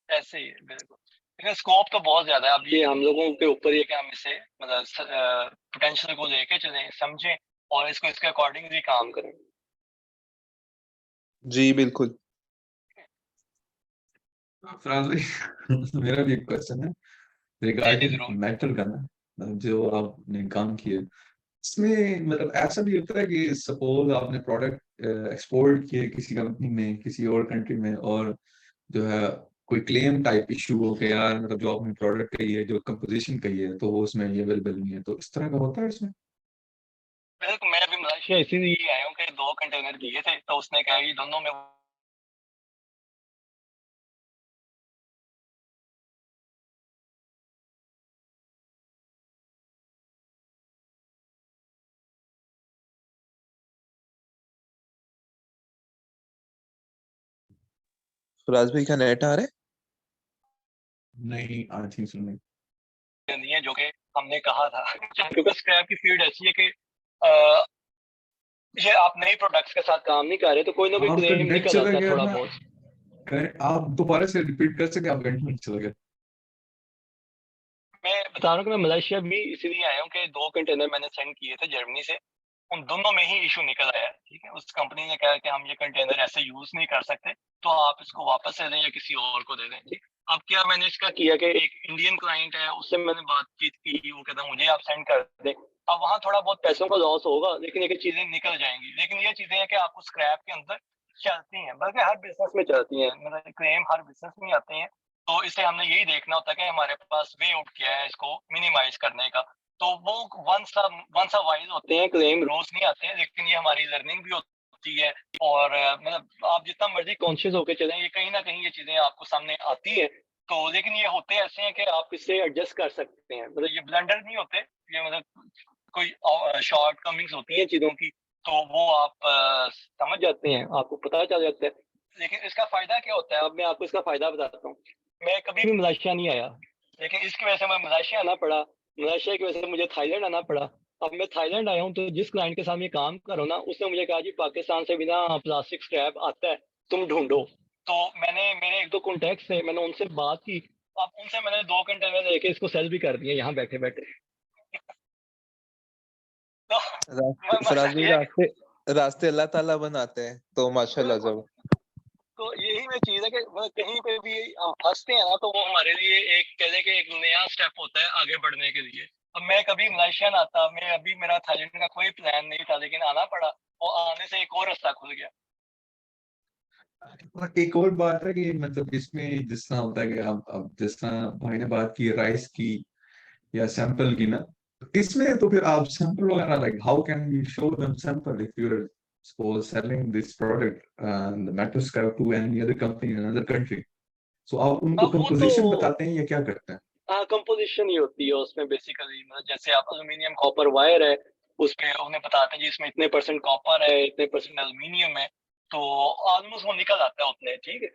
ऐसे ही है बिल्कुल। लेकिन स्कोप तो बहुत ज्यादा है। अब ये हम लोगों के ऊपर ही है कि हम इसे मतलब पोटेंशियल को लेके चलें, समझें और इसको इसके अकॉर्डिंगली काम करें। जी बिल्कुल। फराज भाई मेरा भी एक क्वेश्चन है जी जी रिगार्डिंग जरूर। मेटल का ना, जो आपने काम किए इसमें, मतलब ऐसा भी होता है कि सपोज आपने प्रोडक्ट एक्सपोर्ट किए किसी कंपनी में किसी और कंट्री में, और जो है कोई क्लेम टाइप इशू हो गया यार, मतलब जो आपने प्रोडक्ट कही है, जो कंपोजिशन कही है, तो वो उसमें अवेलेबल नहीं है, तो इस तरह का होता है इसमें? बिल्कुल, मैं अभी मलेशिया इसीलिए आया हूँ कि 2 कंटेनर दिए थे, तो उसने कहा कि दोनों में सुराज भाई का नेट आ रहा है? नहीं, आज ही सुनने। नहीं है जो कि हमने कहा था। क्योंकि स्क्रैप की फील्ड ऐसी है कि अ, ये आप नए प्रोडक्ट्स के साथ काम नहीं कर रहे तो कोई ना कोई आपका क्लेम नेट निकल चला आता है गया थोड़ा था, बहुत। आप दोबारा से रिपीट कर सके, आपका नेट चला गया। मैं बता रहा हूँ कि मैं मलेशिया भी इसीलिए आया हूँ कि 2 कंटेनर मैंने सेंड किए थे जर्मनी से, उन दोनों में ही इशू निकल आया। ठीक है, उस कंपनी ने कहा कि हम ये कंटेनर ऐसे यूज नहीं कर सकते, तो आप इसको वापस दे दें या किसी और को दे दें। ठीक। अब क्या मैंने इसका किया कि एक इंडियन क्लाइंट है, उससे मैंने बातचीत की, वो कहता मुझे आप सेंड कर दें। अब वहाँ थोड़ा बहुत पैसों का लॉस होगा, लेकिन ये चीजें निकल जाएंगी। लेकिन ये चीजें हैं कि आपको स्क्रैप के अंदर चलती हैं, बल्कि हर बिजनेस में चलती हैं, मतलब क्लेम हर बिजनेस में आते हैं। तो इससे हमने यही देखना होता है कि हमारे पास वे आउट क्या है इसको मिनिमाइज करने का। तो वो वंस वाइज होते हैं, क्लेम रोज नहीं आते हैं, लेकिन ये हमारी लर्निंग भी होती होती है और मतलब आप जितना मर्जी कॉन्शियस होकर चलें, ये कहीं ना कहीं ये चीजें आपको सामने आती है। तो लेकिन ये होते ऐसे हैं कि आप इससे एडजस्ट कर सकते हैं, मतलब ये ब्लंडर नहीं होते, ये मतलब कोई शॉर्ट कमिंग्स होती हैं चीजों की, तो वो आप समझ जाते हैं, आपको पता चल जाता है। लेकिन इसका फायदा क्या होता है, अब मैं आपको इसका फायदा बताता हूँ। मैं कभी भी मलेशिया नहीं आया, लेकिन इसकी वजह से मैं मलेशिया आना पड़ा, मलेशिया की वजह से मुझे थाईलैंड आना पड़ा। अब मैं थाईलैंड आया हूँ, तो जिस क्लाइंट के साथ मैं काम कर रहा हूँ ना, उसने मुझे कहा जी पाकिस्तान से बिना प्लास्टिक स्क्रैप आता है, तुम ढूंढो। तो मैंने मेरे 1-2 कॉन्टैक्ट से मैंने उनसे बात की, अब उनसे मैंने 2 घंटे में लेके इसको सेल भी कर दिया यहाँ बैठे बैठे। तो फराज भाई, ये है कि रास्ते अल्लाह ताला बनाते हैं, तो माशाल्लाह बिल्कुल, जब तो यही वो चीज है कि मतलब कहीं पे भी हम फंसते हैं ना, तो वो हमारे लिए एक कह लें कि एक नया स्टेप होता है आगे बढ़ने के लिए। अब मैं कभी मलेशिया ना आता, मैं अभी मेरा थाईलैंड का कोई प्लान नहीं था, लेकिन आना पड़ा और आने से एक और रास्ता खुल गया। और एक और बात है कि मतलब इसमें जिस तरह होता है कि अब जिस तरह भाई ने बात की राइस की या सैंपल की ना, तो इसमें तो फिर आप सैंपल वगैरह like how can you show them sample if you are suppose selling this product and matter scrap to any other company in another country, so आप उनको अब वो तो कंपोजिशन बताते हैं या क्या करते हैं? हाँ, कंपोजिशन ही होती है उसमें बेसिकली, मतलब जैसे आप एल्यूमिनियम कॉपर वायर है, उस पे उन्हें बताते हैं जी इसमें इतने % कॉपर है, इतने % एल्यूमिनियम है, तो ऑलमोस्ट वो निकल आता है उतने, ठीक है।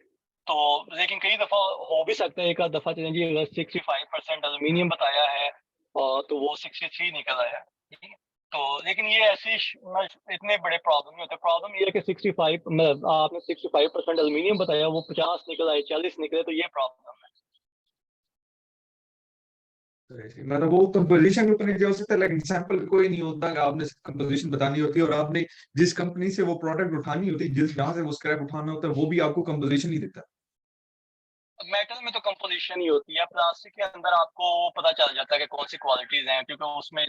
तो लेकिन कई दफा हो भी सकता है, एक आध दफा चलें जी अगर 65% एल्यूमिनियम बताया है तो वो 63 निकल आया, ठीक है। तो लेकिन ये ऐसी इतने बड़े प्रॉब्लम नहीं होते, प्रॉब्लम ये है कि 65 मतलब आपने 65% एल्यूमिनियम बताया, वो 50 निकल आए, 40 निकले, तो ये प्रॉब्लम है। मतलब वो कंपोजिशन में तो नहीं दे सकता, लेकिन सैंपल कोई नहीं होता कि आपने कंपोजिशन बतानी होती है और आपने जिस कंपनी से वो प्रोडक्ट उठानी होती है, जिस जहां से वो स्क्रैप उठाना होता है, वो भी आपको कंपोजिशन ही देता मेटल में तो कंपोजिशन ही होती है, प्लास्टिक के अंदर आपको पता चल जाता है कि कौन सी क्वालिटीज हैं, क्योंकि उसमें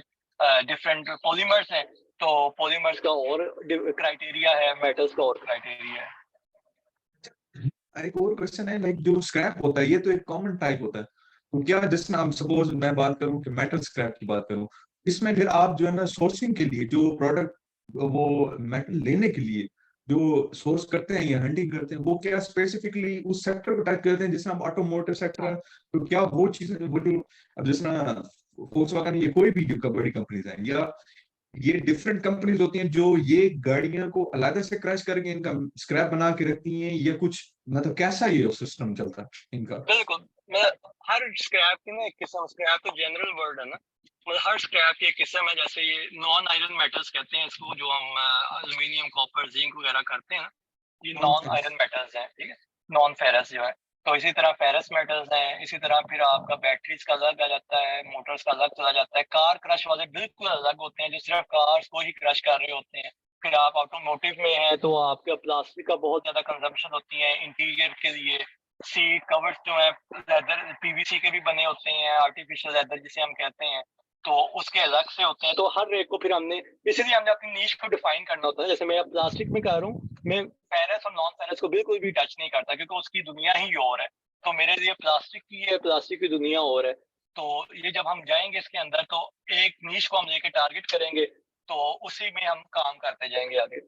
डिफरेंट पॉलीमर्स हैं, तो पॉलीमर्स का और क्राइटेरिया है, मेटल्स का और क्राइटेरिया है। है। एक और क्वेश्चन है, लाइक जो स्क्रैप होता है ये तो एक कॉमन टाइप होता है, तो क्या जिसमें आप सपोज मैं बात करूं कि मेटल स्क्रैप की बात करूं, इसमें फिर आप जो है ना सोर्सिंग के लिए जो प्रोडक्ट वो मेटल लेने के लिए जो सोर्स करते हैं या हंटिंग करते हैं, वो क्या स्पेसिफिकली उस सेक्टर को टाइप करते हैं, जिसमें ऑटोमोटिव सेक्टर है, तो क्या वो चीजें वो जो अब जिस तरह Volkswagen ये कोई भी जो बड़ी कंपनीज है, या ये डिफरेंट कंपनीज होती हैं जो ये गाड़ियां को अलग से क्रैश करके इनका स्क्रैप बना के रखती हैं, या कुछ मतलब कैसा ये सिस्टम चलता है इनका? बिल्कुल, मतलब हर स्क्रैप की ना एक किस्म, स्क्रैप तो जनरल वर्ड है ना, मतलब हर स्क्रैप की एक किस्म है। जैसे ये नॉन आयरन मेटल्स कहते हैं इसको, जो हम एल्यूमिनियम कॉपर जिंक वगैरह करते हैं ना, ये नॉन आयरन मेटल्स हैं, ठीक है, नॉन फेरस जो है। तो इसी तरह फेरस मेटल्स हैं, इसी तरह फिर आपका बैटरीज का अलग आ जाता है, मोटर्स का अलग चला जाता है, कार क्रश वाले बिल्कुल अलग होते हैं जो सिर्फ कार्स को ही क्रश कर रहे होते हैं। फिर आप ऑटोमोटिव में हैं तो आपका प्लास्टिक का बहुत ज्यादा कंजम्पशन होती है इंटीरियर के लिए। सीट कवर्स जो है लेदर पीवीसी के भी बने होते हैं, आर्टिफिशियल लेदर जिसे हम कहते हैं, तो उसके अलग से होते हैं। तो हर एक को फिर हमने, इसलिए हमने अपनी नीश को डिफाइन करना होता है। जैसे मैं अब प्लास्टिक में कर रहा हूँ, मैं फेरस और नॉन फेरस को बिल्कुल भी टच नहीं करता, क्योंकि उसकी दुनिया ही और है। तो मेरे लिए प्लास्टिक की है, प्लास्टिक की दुनिया और है। तो ये जब हम जाएंगे इसके अंदर, तो एक नीश को हम लेके टारगेट करेंगे, तो उसी में हम काम करते जाएंगे आगे।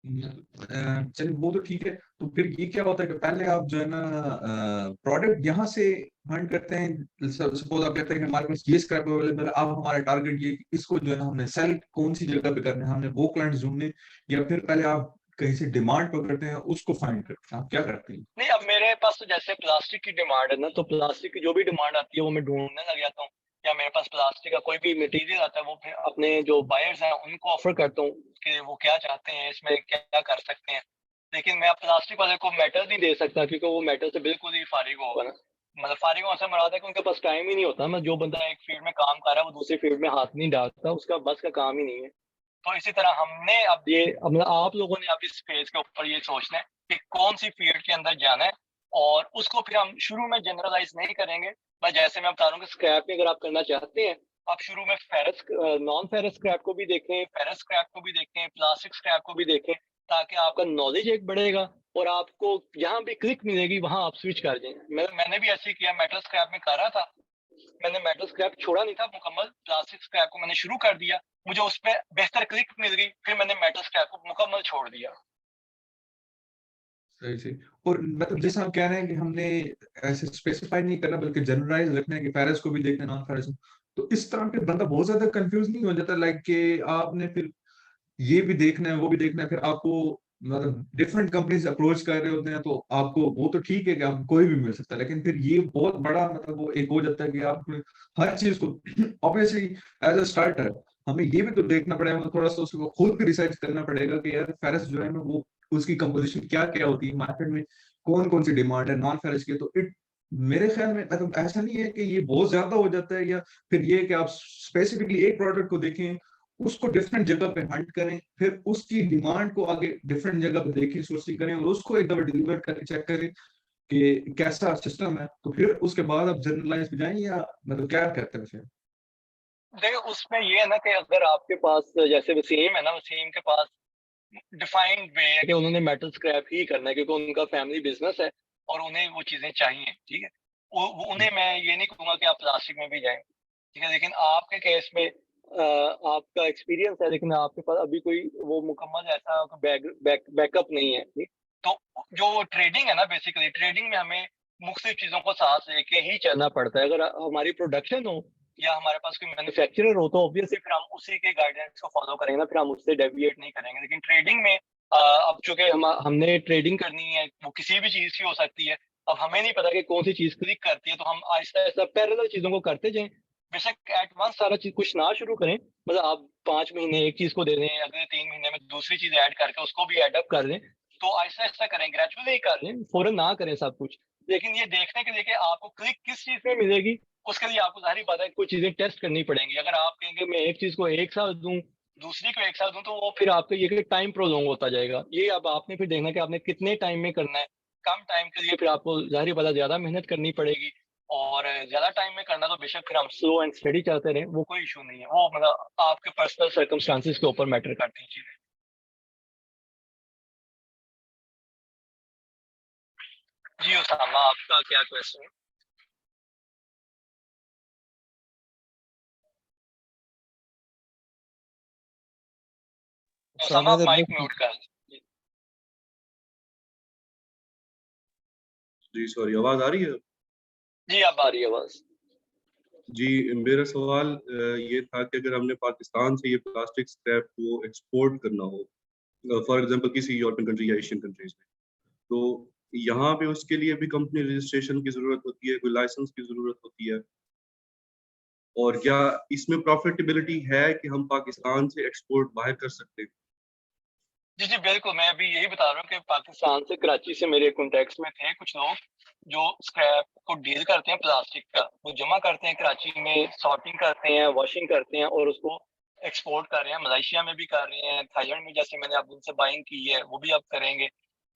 चलिए वो तो ठीक है। तो फिर ये क्या होता है कि पहले आप जो है ना प्रोडक्ट यहाँ से फाइंड करते हैं, सपोज आप कहते हैं कि हमारे पास ये स्क्रैप अवेलेबल है, आप हमारा टारगेट ये इसको जो है ना हमने सेल कौन सी जगह पे करना है, हमने वो क्लाइंट्स ढूंढने, या फिर पहले आप कहीं से डिमांड पकड़ते हैं उसको फाइंड करते हैं, आप क्या करते हैं? नहीं, अब मेरे पास तो जैसे प्लास्टिक की डिमांड है ना, तो प्लास्टिक की जो भी डिमांड आती है वो मैं ढूंढने लग जाता हूँ। या मेरे पास प्लास्टिक का कोई भी मटेरियल आता है, वो फिर अपने जो बायर्स हैं उनको ऑफर करता हूँ कि वो क्या चाहते हैं, इसमें क्या कर सकते हैं। लेकिन मैं अब प्लास्टिक वाले को मेटल नहीं दे सकता, क्योंकि वो मेटल से बिल्कुल ही फारिग होगा ना। मतलब फारिग होने से मराद है कि उनके पास टाइम ही नहीं होता। मैं जो बंदा एक फील्ड में काम कर रहा है वो दूसरी फील्ड में हाथ नहीं डालता, उसका बस का काम ही नहीं है। तो इसी तरह हमने अब ये, अब मतलब आप लोगों ने अब इस पेज के ऊपर ये सोचना है कि कौन सी फील्ड के अंदर जाना है, और उसको फिर हम शुरू में जनरलाइज नहीं करेंगे। बस जैसे मैं बता रहा हूँ कि स्क्रैप में अगर आप करना चाहते हैं, आप शुरू में फेरस नॉन फेरस स्क्रैप को भी देखें, फेरस स्क्रैप को भी देखें, प्लास्टिक स्क्रैप को भी देखें, ताकि आपका नॉलेज एक बढ़ेगा और आपको जहाँ भी क्लिक मिलेगी वहां आप स्विच कर जाएं। मैंने भी ऐसे ही किया, मेटल स्क्रैप में कर रहा था, मैंने मेटल स्क्रैप छोड़ा नहीं था मुकम्मल, प्लास्टिक स्क्रैप को मैंने शुरू कर दिया, मुझे उस पर बेहतर क्लिक मिल गई, फिर मैंने मेटल स्क्रैप को मुकम्मल छोड़ दिया। सही सही। और मतलब जैसे आप कह रहे हैं कि हमने ऐसे स्पेसिफाई नहीं करना बल्कि जनरलाइज रखना है कि फेरस को भी देखना नॉन फेरस, तो इस तरह पे बंदा बहुत ज्यादा कंफ्यूज नहीं हो जाता, लाइक कि आपने फिर ये भी देखना है वो भी देखना है, फिर आपको मतलब डिफरेंट कंपनीज अप्रोच कर रहे होते हैं, तो आपको वो तो ठीक है कि आपको कोई भी मिल सकता है, लेकिन फिर ये बहुत बड़ा मतलब वो एक हो जाता है कि आप हर चीज को ऑब्वियसली एज अ स्टार्टर हमें ये भी तो देखना पड़ेगा, मतलब थोड़ा सा उसको खुद भी रिसर्च करना पड़ेगा कि यार फेरस जो है ना वो उसकी कंपोजिशन क्या क्या होती है, मार्केट में कौन कौन सी डिमांड है नॉन फेरस की, तो इट मेरे ख्याल में मतलब ऐसा नहीं है कि ये बहुत ज्यादा हो जाता है, या फिर ये कि आप स्पेसिफिकली एक प्रोडक्ट को देखें, उसको डिफरेंट जगह पे हंट करें, फिर उसकी डिमांड को आगे डिफरेंट जगह पे देखें, सोर्सिंग करें, और उसको एक दफा डिलीवर करके चेक करें कि कैसा सिस्टम है, तो फिर उसके बाद आप जनरलाइज पे जाएं, या मतलब क्या कहते हैं वैसे? देखिए उसमें ये है ना कि अगर आपके पास जैसे वसीम है ना, वसीम के पास डिफाइंड वे है कि उन्होंने मेटल स्क्रैप ही करना है क्योंकि उनका फैमिली बिजनेस है और उन्हें वो चीजें चाहिए, ठीक है। उन्हें मैं ये नहीं कहूंगा कि आप प्लास्टिक में भी जाएं, ठीक है, लेकिन आपके केस में आपका एक्सपीरियंस है, लेकिन आपके पास अभी कोई वो मुकम्मल ऐसा बैकअप नहीं है, ठीक? तो जो ट्रेडिंग है ना, बेसिकली ट्रेडिंग में हमें मुख्तलिफ चीजों को साथ लेके ही चलना पड़ता है। अगर हमारी प्रोडक्शन हो या हमारे पास कोई मैन्युफैक्चरर हो तो ऑब्वियसली फिर हम उसी के गाइडेंस को फॉलो करेंगे ना, फिर हम उससे डेविएट नहीं करेंगे। लेकिन ट्रेडिंग में अब चूंकि हमने ट्रेडिंग करनी है, वो किसी भी चीज की हो सकती है, अब हमें नहीं पता कि कौन सी चीज क्लिक करती है, तो हम आहिस्ता आहिस्ता पैरेलल चीजों को करते जाएं। बेशक एट वंस सारा चीज कुछ ना शुरू करें, मतलब आप 5 महीने एक चीज को दे दें, अगले 3 महीने में दूसरी चीज ऐड करके उसको भी एडअप कर दें, तो आहिस्ता आहिस्ता करें, ग्रेजुअली कर लें, फौरन ना करें सब कुछ। लेकिन ये देखने के लिए कि आपको क्लिक किस चीज में मिलेगी, उसके लिए आपको जाहिर बात है कुछ चीजें टेस्ट करनी पड़ेंगी। अगर आप कहेंगे मैं एक चीज को 1 साल दूं, दूसरी को 1 साल दूं, तो वो फिर आपका ये टाइम प्रोलॉन्ग होता जाएगा। ये अब आपने फिर देखना कि आपने कितने टाइम में करना है। कम टाइम के लिए फिर आपको जाहिर बात है ज्यादा मेहनत करनी पड़ेगी, और ज्यादा टाइम में करना तो बेशक फिर हम स्लो एंड स्टडी चलते रहे, वो कोई इशू नहीं है, वो मतलब आपके पर्सनल सर्कमस्टांसिस के ऊपर मैटर करती हैं चीजें। जी उसामा, आपका क्या क्वेश्चन है? उसामा आप माइक म्यूट कर लें। जी सॉरी, आवाज आ रही है? जी अब आ रही है आवाज। जी, मेरा सवाल ये था कि अगर हमने पाकिस्तान से ये प्लास्टिक स्क्रैप को एक्सपोर्ट करना हो, फॉर एग्जांपल किसी यूरोपियन कंट्री या एशियन कंट्रीज में, तो यहाँ पे उसके लिए भी कंपनी रजिस्ट्रेशन की जरूरत होती है, कोई लाइसेंस की जरूरत होती है, और क्या इसमें प्रॉफिटेबिलिटी है कि हम पाकिस्तान से एक्सपोर्ट बाहर कर सकते हैं? जी जी बिल्कुल, मैं अभी यही बता रहा हूँ कि पाकिस्तान से, कराची से मेरे कॉन्टेक्ट्स में थे कुछ लोग जो स्क्रैप को डील करते हैं, प्लास्टिक का वो जमा करते हैं कराची में, सॉर्टिंग करते हैं, वॉशिंग करते हैं और उसको एक्सपोर्ट कर रहे हैं। मलेशिया में भी कर रहे हैं, थाईलैंड में जैसे मैंने अब उनसे बाइंग की है वो भी अब करेंगे।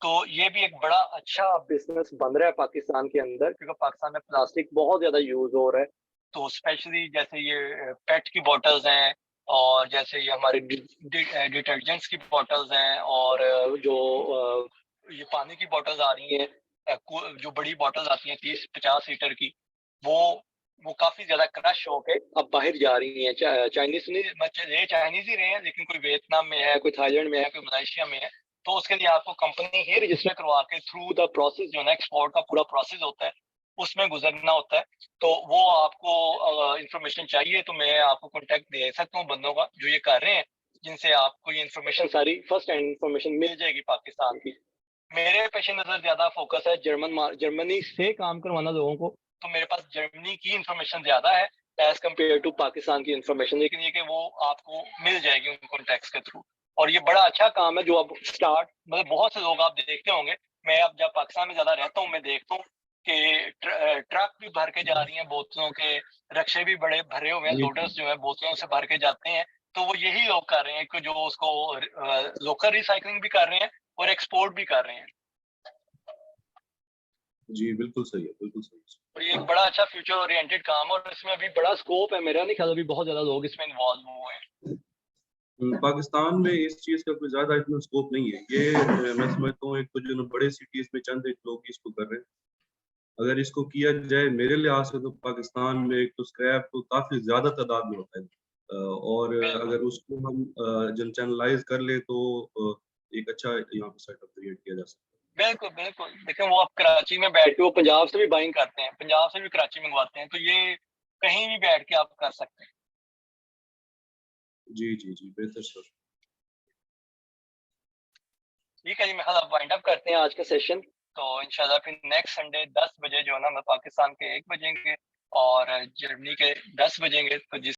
तो ये भी एक बड़ा अच्छा बिजनेस बन रहा है पाकिस्तान के अंदर, क्योंकि पाकिस्तान में प्लास्टिक बहुत ज्यादा यूज हो रहा है। तो स्पेशली जैसे ये पेट की बॉटल्स हैं, और जैसे ये हमारे डिटर्जेंट्स की बॉटल्स हैं, और जो ये पानी की बॉटल्स आ रही हैं, जो बड़ी बॉटल्स आती हैं 30-50 लीटर की, वो काफी ज्यादा क्रश होके अब बाहर जा रही हैं। चाइनीज नहीं, ये चाइनीज ही रहे हैं, लेकिन कोई वियतनाम में है, कोई थाईलैंड में है, कोई मलेशिया में है। तो उसके लिए आपको कंपनी ही रजिस्टर करवा के थ्रू द प्रोसेस, जो है एक्सपोर्ट का पूरा प्रोसेस होता है, उसमें गुजरना होता है। तो वो आपको इंफॉर्मेशन चाहिए तो मैं आपको कांटेक्ट दे सकता हूँ बंदों का जो ये कर रहे हैं, जिनसे आपको ये इंफॉर्मेशन सारी फर्स्ट हैंड इंफॉर्मेशन मिल जाएगी पाकिस्तान की। मेरे पेश नजर ज्यादा फोकस है जर्मनी से काम करवाना लोगों को, तो मेरे पास जर्मनी की इंफॉर्मेशन ज्यादा है एज कम्पेयर टू पाकिस्तान की इंफॉर्मेशन, लेकिन ये कि वो आपको मिल जाएगी उन कॉन्टेक्ट्स के थ्रू। और ये बड़ा अच्छा काम है जो अब स्टार्ट, मतलब बहुत से लोग आप देखते होंगे, मैं अब जब पाकिस्तान में ज्यादा रहता हूँ मैं देखता हूँ कि ट्रक भी भर के जा रही हैं बोतलों के, रक्शे भी बड़े भरे हुए हैं, लोडर्स जो है बोतलों से भर के जाते हैं। तो वो यही लोग कर रहे हैं कि जो उसको लोकल रिसाइकलिंग भी कर रहे हैं और एक्सपोर्ट भी कर रहे हैं। जी बिल्कुल सही है, बिल्कुल सही है। और ये एक बड़ा अच्छा फ्यूचर ओरिएंटेड काम है, और इसमें अभी बड़ा स्कोप है। मेरा नहीं ख्याल अभी बहुत ज्यादा लोग इसमें इन्वॉल्व हुए हैं। पाकिस्तान में इस चीज का कोई ज्यादा इतना स्कोप नहीं है, ये मैं समझता हूँ एक तो जो बड़े सिटीज में चंद एक लोग इसको कर रहे हैं, अगर इसको किया जाए मेरे लिहाज से, तो पाकिस्तान में एक तो स्क्रैप तो काफी ज्यादा तादाद में होता है, और बिल्कुल अगर उसको हम जन चैनलाइज कर ले तो एक अच्छा यहाँ पे सेटअप क्रिएट किया जा सकता बिल्कुल बिल्कुल। देखिए वो आप कराची में बैठ के वो पंजाब से भी बाइंग करते हैं, पंजाब से भी कराची मंगवाते हैं, तो ये कहीं भी बैठ के आप कर सकते हैं। है। जी जी जी, बेहतर सर। ठीक है जी, मैं अब वाइंड अप करते हैं आज का सेशन। तो इंशाल्लाह फिर नेक्स्ट संडे 10 बजे जो है ना, मैं पाकिस्तान के 1 बजेंगे और जर्मनी के 10 बजेंगे, तो जिस